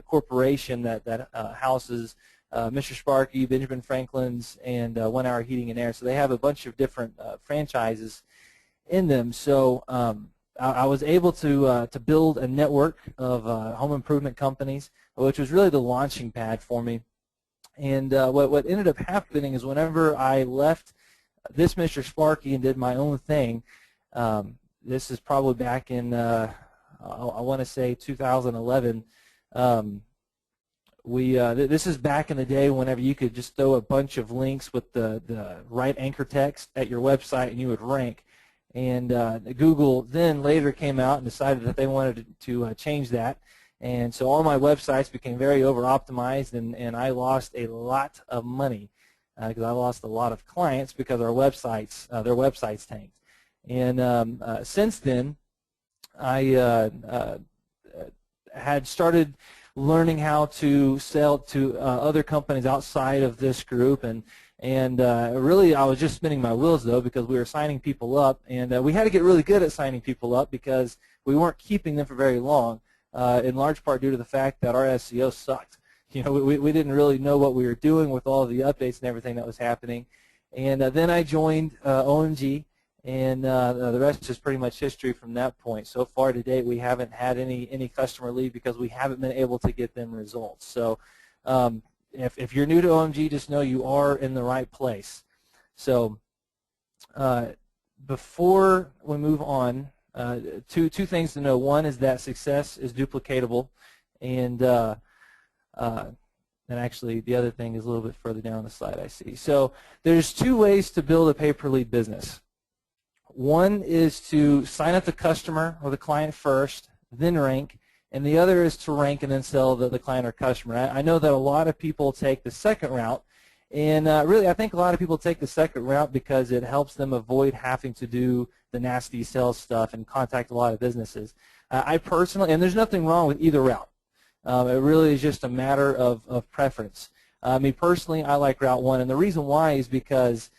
corporation that houses Mr. Sparky, Benjamin Franklin's, and 1 Hour Heating and Air. So they have a bunch of different franchises in them. So I was able to build a network of home improvement companies, which was really the launching pad for me. And what ended up happening is whenever I left this Mr. Sparky and did my own thing, this is probably back in, I want to say 2011, this is back in the day whenever you could just throw a bunch of links with the right anchor text at your website and you would rank. And Google then later came out and decided that they wanted to change that. And so all my websites became very over-optimized, and I lost a lot of money because I lost a lot of clients because our websites, their websites tanked. And since then, I had started learning how to sell to other companies outside of this group, and really I was just spinning my wheels though because we were signing people up, and we had to get really good at signing people up because we weren't keeping them for very long, in large part due to the fact that our SEO sucked. You know, we didn't really know what we were doing with all the updates and everything that was happening. And then I joined OMG, and the rest is pretty much history from that point. So far to date, we haven't had any customer leave because we haven't been able to get them results. So if you're new to OMG, just know you are in the right place. So before we move on, two things to know. One is that success is duplicatable, and actually the other thing is a little bit further down the slide I see. So there's 2 ways to build a pay-per-lead business. One is to sign up the customer or the client first, then rank, and the other is to rank and then sell the client or customer. I know that a lot of people take the second route, and really I think a lot of people take the second route because it helps them avoid having to do the nasty sales stuff and contact a lot of businesses. I personally, and there's nothing wrong with either route. It really is just a matter of preference. Me personally, I like Route 1, and the reason why is because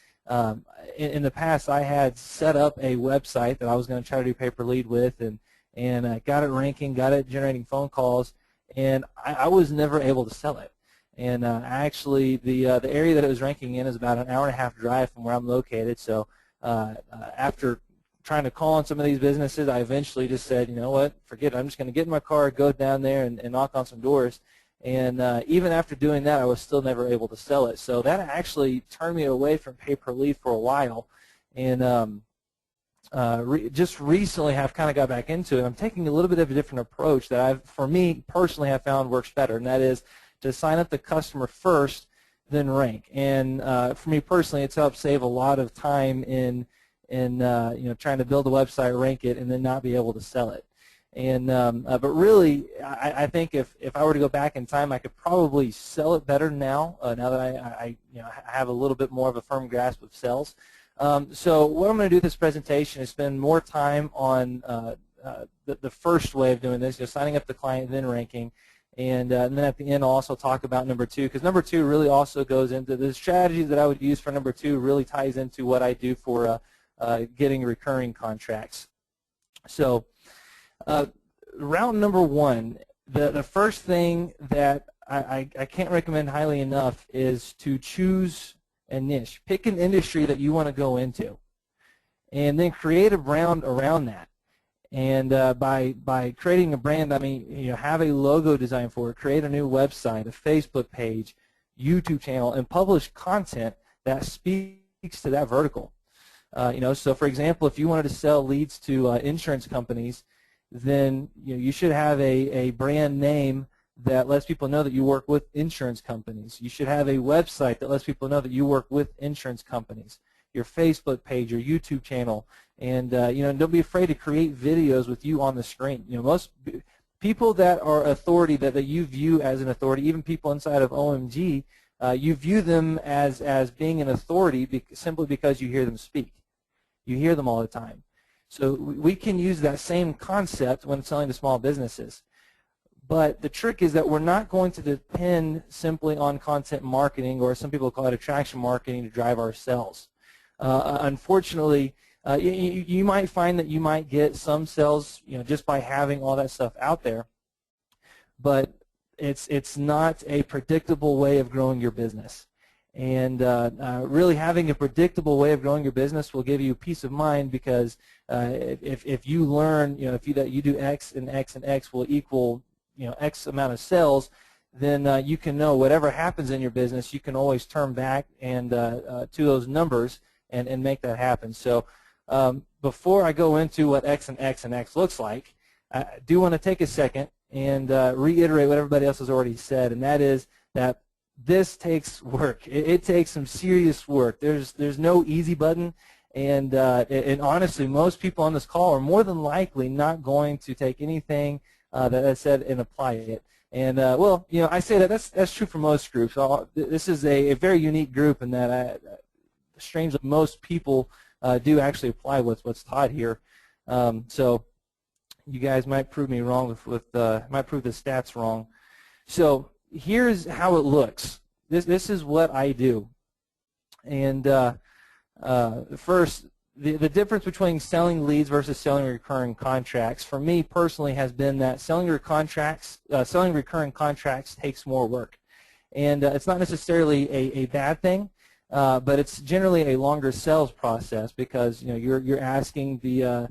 in the past I had set up a website that I was going to try to do pay-per-lead with, and got it ranking, got it generating phone calls, and I was never able to sell it. And actually, the area that it was ranking in is about an 1.5-hour drive from where I'm located. So after trying to call on some of these businesses, I eventually just said, you know what, forget it. I'm just going to get in my car, go down there, and knock on some doors. And even after doing that, I was still never able to sell it. So that actually turned me away from pay-per-lead for a while. And just recently have kind of got back into it. I'm taking a little bit of a different approach that for me personally, have found works better, and that is to sign up the customer first, then rank. And for me personally, it's helped save a lot of time in trying to build a website, rank it, and then not be able to sell it. And but really, I think if I were to go back in time, I could probably sell it better now. Now that I have a little bit more of a firm grasp of sales. So what I'm going to do with this presentation is spend more time on the first way of doing this, signing up the client, then ranking. And then at the end, I'll also talk about number 2, because number 2 really also goes into the strategy that I would use for number 2 really ties into what I do for getting recurring contracts. So route number 1, the first thing that I can't recommend highly enough is to choose a niche. Pick an industry that you want to go into, and then create a brand around that. And by creating a brand, I mean, have a logo design for it, create a new website, a Facebook page, YouTube channel, and publish content that speaks to that vertical. So for example, if you wanted to sell leads to insurance companies, then you should have a brand name that lets people know that you work with insurance companies. You should have a website that lets people know that you work with insurance companies. Your Facebook page, your YouTube channel, and don't be afraid to create videos with you on the screen. Most people that are authority that you view as an authority, even people inside of OMG, you view them as being an authority simply because you hear them speak. You hear them all the time. So we can use that same concept when selling to small businesses. But the trick is that we're not going to depend simply on content marketing, or some people call it attraction marketing, to drive our sales. Unfortunately, you might find that you might get some sales, just by having all that stuff out there, but it's not a predictable way of growing your business. And really having a predictable way of growing your business will give you peace of mind, because if you learn, if you do X and X and X will equal X amount of sales, then you can know whatever happens in your business, you can always turn back and to those numbers and make that happen. So before I go into what X and X and X looks like, I do want to take a second and reiterate what everybody else has already said, and that is that this takes work. It takes some serious work. There's no easy button, and honestly, most people on this call are more than likely not going to take anything that I said and apply it. And well, I say that's true for most groups. This is a very unique group in that, strangely, most people do actually apply what's taught here. So you guys might prove me wrong might prove the stats wrong. So here's how it looks. This is what I do. And first, the difference between selling leads versus selling recurring contracts, for me personally, has been that selling recurring contracts takes more work. And it's not necessarily a bad thing, but it's generally a longer sales process, because you're asking the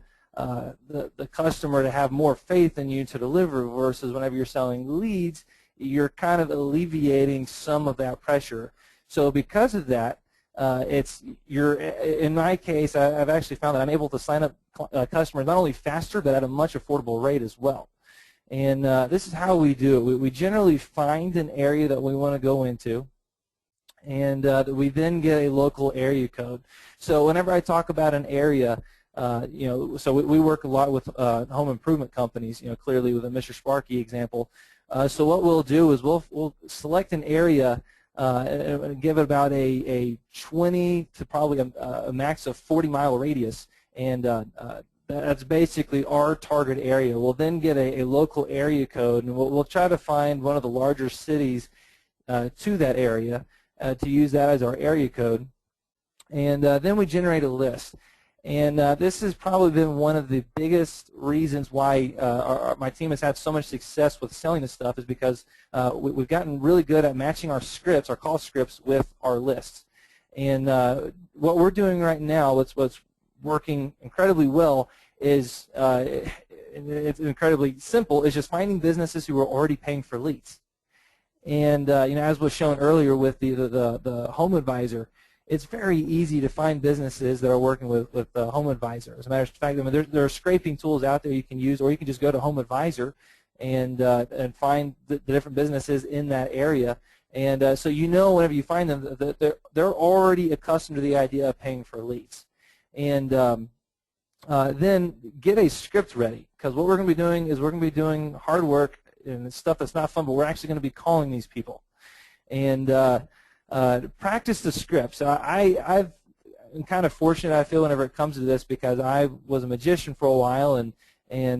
customer to have more faith in you to deliver, versus whenever you're selling leads, you're kind of alleviating some of that pressure. So because of that, in my case, I've actually found that I'm able to sign up customers not only faster, but at a much affordable rate as well. And this is how we do it. We generally find an area that we want to go into, and we then get a local area code. So whenever I talk about an area, so we work a lot with home improvement companies, clearly with a Mr. Sparky example. So what we'll do is we'll select an area and give it about a 20 to probably a max of 40-mile radius, and that's basically our target area. We'll then get a local area code, and we'll try to find one of the larger cities to that area to use that as our area code, and then we generate a list. And this has probably been one of the biggest reasons why my team has had so much success with selling this stuff, is because we've gotten really good at matching our scripts, our call scripts, with our lists. And what we're doing right now, what's working incredibly well, is it's incredibly simple, is just finding businesses who are already paying for leads. And as was shown earlier with the Home Advisor, it's very easy to find businesses that are working with Home Advisor. As a matter of fact, there are scraping tools out there you can use, or you can just go to Home Advisor and find the different businesses in that area. And so whenever you find them, that they're already accustomed to the idea of paying for leads. And then get a script ready, because what we're going to be doing is we're going to be doing hard work and stuff that's not fun, but we're actually going to be calling these people. And practice the scripts. I'm kind of fortunate, I feel, whenever it comes to this, because I was a magician for a while, and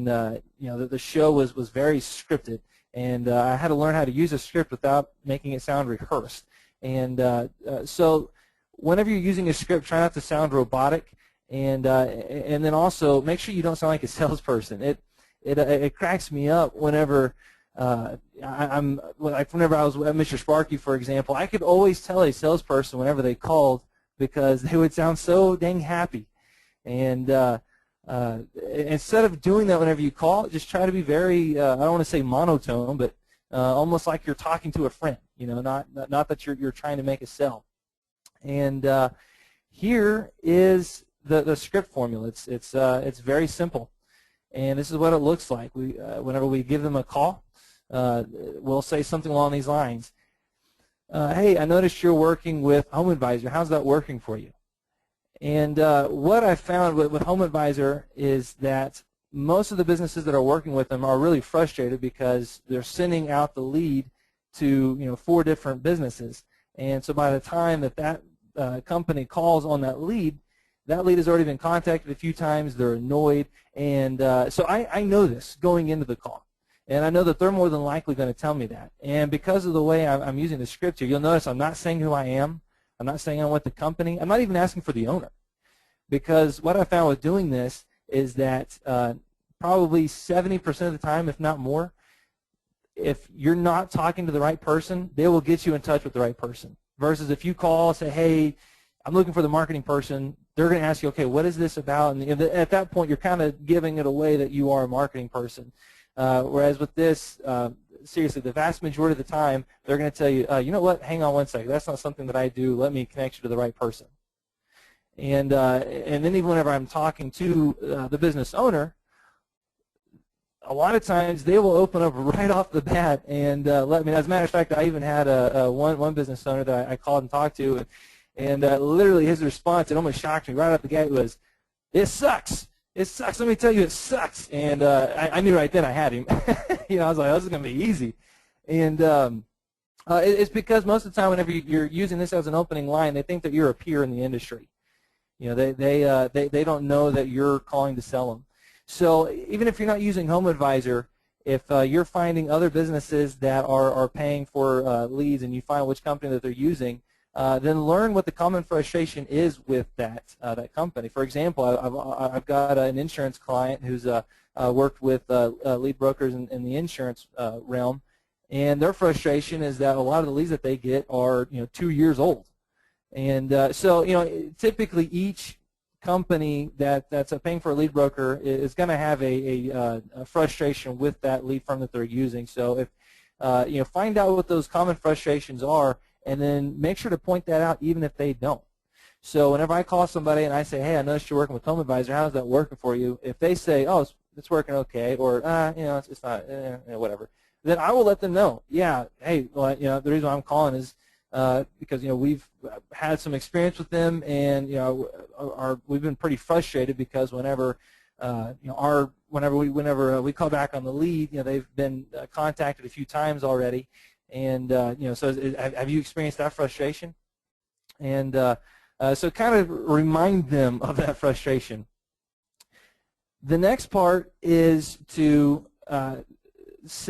the show was very scripted, and I had to learn how to use a script without making it sound rehearsed. And so whenever you're using a script, try not to sound robotic, and then also make sure you don't sound like a salesperson. It cracks me up whenever whenever I was at Mr. Sparky, for example, I could always tell a salesperson whenever they called, because they would sound so dang happy. And instead of doing that whenever you call, just try to be very, I don't want to say monotone, but almost like you're talking to a friend, not that you're trying to make a sell. And here is the script formula. It's very simple. And this is what it looks like. Whenever we give them a call, we'll say something along these lines. Hey, I noticed you're working with Home Advisor. How's that working for you? And what I found with Home Advisor is that most of the businesses that are working with them are really frustrated, because they're sending out the lead to 4 different businesses. And so by the time that company calls on that lead, that lead has already been contacted a few times, they're annoyed, and so I know this going into the call. And I know that they're more than likely going to tell me that. And because of the way I'm using the script here, you'll notice I'm not saying who I am. I'm not saying I'm with the company. I'm not even asking for the owner. Because what I found with doing this is that probably 70% of the time, if not more, if you're not talking to the right person, they will get you in touch with the right person. Versus if you call and say, hey, I'm looking for the marketing person, they're going to ask you, okay, what is this about? And at that point, you're kind of giving it away that you are a marketing person. Whereas with this, seriously, the vast majority of the time, they're going to tell you, you know what, hang on one second, that's not something that I do, let me connect you to the right person. And then even whenever I'm talking to the business owner, a lot of times they will open up right off the bat and let me, as a matter of fact, I even had one business owner that I called and talked to, and literally his response, it almost shocked me right off the gate, was, it sucks. It sucks. Let me tell you, it sucks. And I knew right then I had him. You know, I was like, oh, this is going to be easy. And it's because most of the time whenever you're using this as an opening line, they think that you're a peer in the industry. You know, they don't know that you're calling to sell them. So even if you're not using Home Advisor, if you're finding other businesses that are paying for leads and you find which company that they're using, then learn what the common frustration is with that company. For example, I've got an insurance client who's worked with lead brokers in the insurance realm, and their frustration is that a lot of the leads that they get are 2 years old, and so typically each company that's paying for a lead broker is going to have a frustration with that lead firm that they're using. So if find out what those common frustrations are, and then make sure to point that out even if they don't. So whenever I call somebody and I say, hey, I noticed you're working with Home Advisor, how's that working for you? If they say, oh, it's working okay, or it's not, whatever, then I will let them know. Yeah, hey, well, the reason why I'm calling is because we've had some experience with them, and we've been pretty frustrated because whenever whenever we call back on the lead, they've been contacted a few times already. And so have you experienced that frustration? And so kind of remind them of that frustration. The next part is to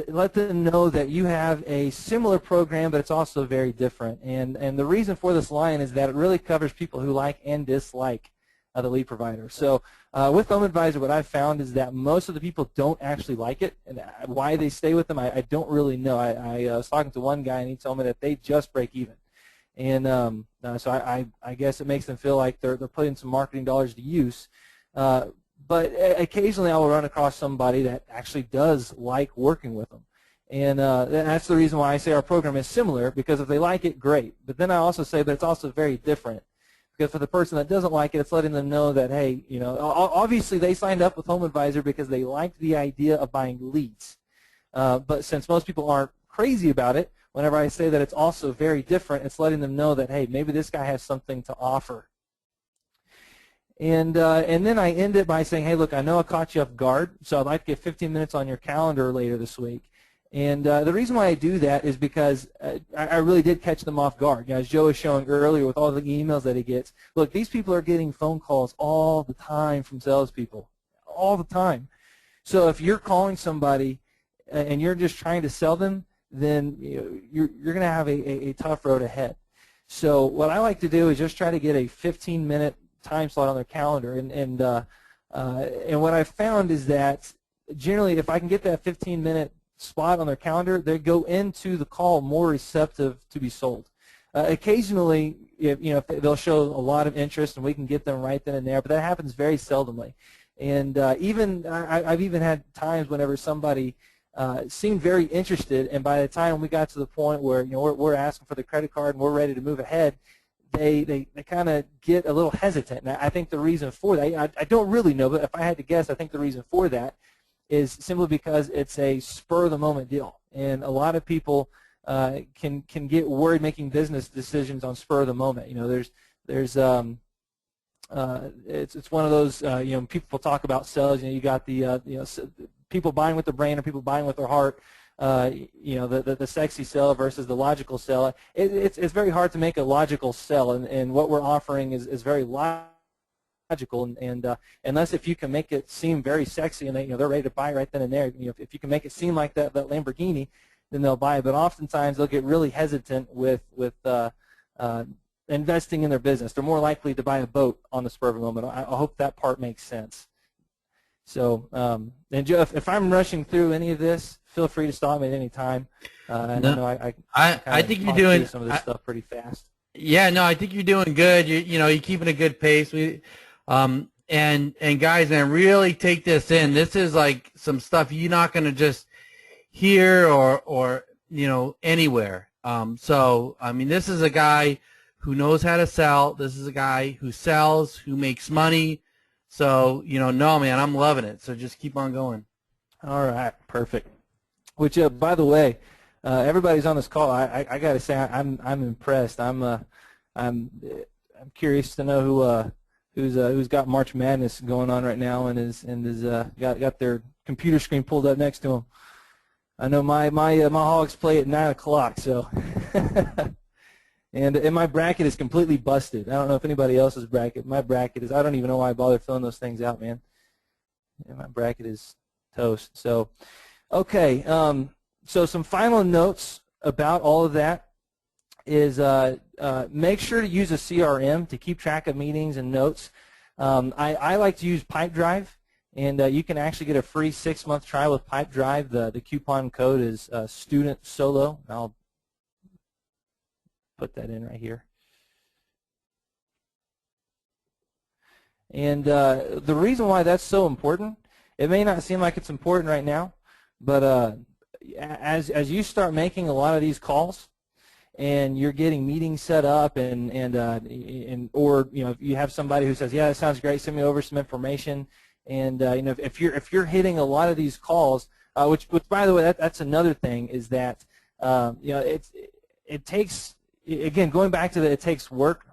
let them know that you have a similar program, but it's also very different. And the reason for this line is that it really covers people who like and dislike the lead provider. So with Home Advisor, what I've found is that most of the people don't actually like it, and why they stay with them, I don't really know. I was talking to one guy, and he told me that they just break even. And so I guess it makes them feel like they're putting some marketing dollars to use. But occasionally I will run across somebody that actually does like working with them. And that's the reason why I say our program is similar, because if they like it, great. But then I also say that it's also very different. Because for the person that doesn't like it, it's letting them know that, hey, obviously they signed up with Home Advisor because they liked the idea of buying leads. But since most people aren't crazy about it, whenever I say that it's also very different, it's letting them know that, hey, maybe this guy has something to offer. And then I end it by saying, hey, look, I know I caught you off guard, so I'd like to get 15 minutes on your calendar later this week. And the reason why I do that is because I really did catch them off guard. As Joe was showing earlier with all the emails that he gets, look, these people are getting phone calls all the time from salespeople, all the time. So if you're calling somebody and you're just trying to sell them, then you're going to have a tough road ahead. So what I like to do is just try to get a 15-minute time slot on their calendar. And what I've found is that generally if I can get that 15-minute spot on their calendar, they go into the call more receptive to be sold. Occasionally, if they'll show a lot of interest and we can get them right then and there, but that happens very seldomly. And I've even had times whenever somebody seemed very interested, and by the time we got to the point where we're asking for the credit card and we're ready to move ahead, they kind of get a little hesitant. And I think the reason for that, I don't really know, but if I had to guess, I think the reason for that is simply because it's a spur-of-the-moment deal, and a lot of people can get worried making business decisions on spur of the moment. It's one of those people talk about sales. You got the people buying with their brain or people buying with their heart. The sexy sell versus the logical sell. It's very hard to make a logical sell, and what we're offering is very logical. logical, and unless if you can make it seem very sexy and they're ready to buy right then and there, if you can make it seem like that Lamborghini, then they'll buy it. But oftentimes they'll get really hesitant with investing in their business. They're more likely to buy a boat on the spur of a moment. I hope that part makes sense. So, and Joe, if I'm rushing through any of this, feel free to stop me at any time. I know I think you're doing some of this stuff pretty fast. Yeah, no, I think you're doing good. You're keeping a good pace. And guys, man, really take this in. This is like some stuff you're not going to just hear or anywhere. So I mean, this is a guy who knows how to sell. This is a guy who sells, who makes money. So no, man, I'm loving it. So just keep on going. All right, perfect. Which, by the way, everybody's on this call. I got to say, I'm impressed. I'm curious to know who's got March Madness going on right now and is got their computer screen pulled up next to them. I know my Hogs play at 9 o'clock, so and my bracket is completely busted. I don't know if anybody else's bracket. My bracket is. I don't even know why I bother filling those things out, man. Yeah, my bracket is toast. So, okay. So some final notes about all of that is make sure to use a CRM to keep track of meetings and notes. I like to use Pipedrive, and you can actually get a free 6-month trial with Pipedrive. The coupon code is Student Solo. I'll put that in right here. And the reason why that's so important, it may not seem like it's important right now, but as you start making a lot of these calls and you're getting meetings set up or if you have somebody who says, yeah, that sounds great, send me over some information, and if you're hitting a lot of these calls, which by the way, that's another thing, is that it takes, again, going back to the it takes work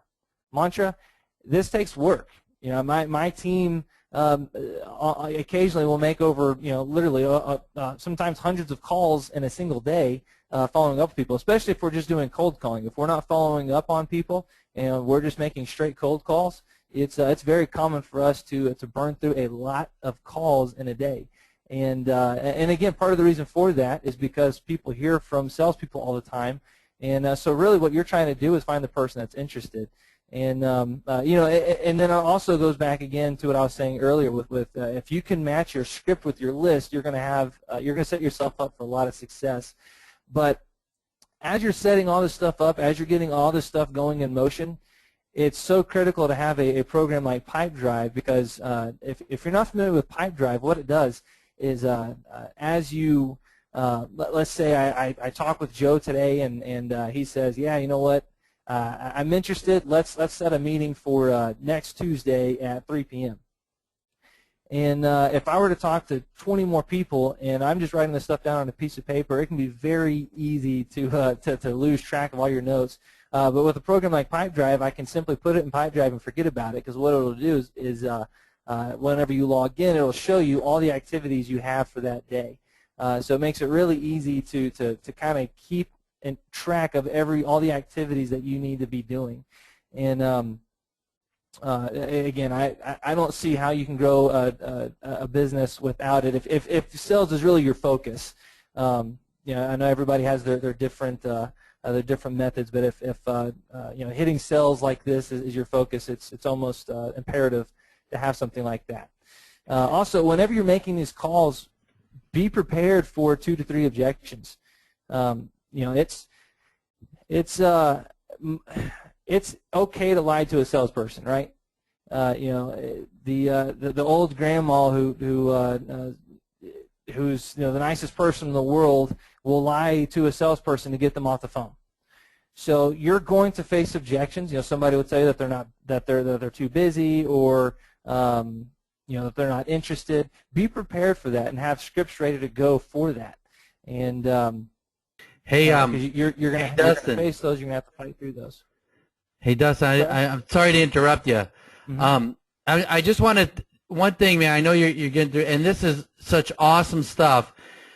mantra, this takes work. My team occasionally will make over, literally sometimes hundreds of calls in a single day following up with people, especially if we're just doing cold calling. If we're not following up on people and we're just making straight cold calls, it's very common for us to burn through a lot of calls in a day. And again, part of the reason for that is because people hear from salespeople all the time, and so really what you're trying to do is find the person that's interested. And and then it also goes back again to what I was saying earlier with if you can match your script with your list, you're going to set yourself up for a lot of success. But as you're setting all this stuff up, as you're getting all this stuff going in motion, it's so critical to have a program like Pipedrive, because if you're not familiar with Pipedrive, what it does is as you let's say I talk with Joe today, and he says, yeah, you know what, I'm interested. Let's set a meeting for next Tuesday at 3 p.m. And if I were to talk to 20 more people and I'm just writing this stuff down on a piece of paper, it can be very easy to lose track of all your notes. But with a program like Pipedrive, I can simply put it in Pipedrive and forget about it, because what it'll do is whenever you log in, it'll show you all the activities you have for that day. So it makes it really easy to kind of keep in track of all the activities that you need to be doing. And again, I don't see how you can grow a business without it. If sales is really your focus, I know everybody has their different methods, but if hitting sales like this is your focus, it's almost imperative to have something like that. Also, whenever you're making these calls, be prepared for 2 to 3 objections. It's okay to lie to a salesperson, right? The old grandma who's the nicest person in the world will lie to a salesperson to get them off the phone. So you're going to face objections. Somebody would say that they're too busy, or that they're not interested. Be prepared for that and have scripts ready to go for that. And hey, you're going to face those. You're going to have to fight through those. Hey, Dustin, I'm sorry to interrupt you. Mm-hmm. I just wanted one thing, man. I know you're getting through, and this is such awesome stuff.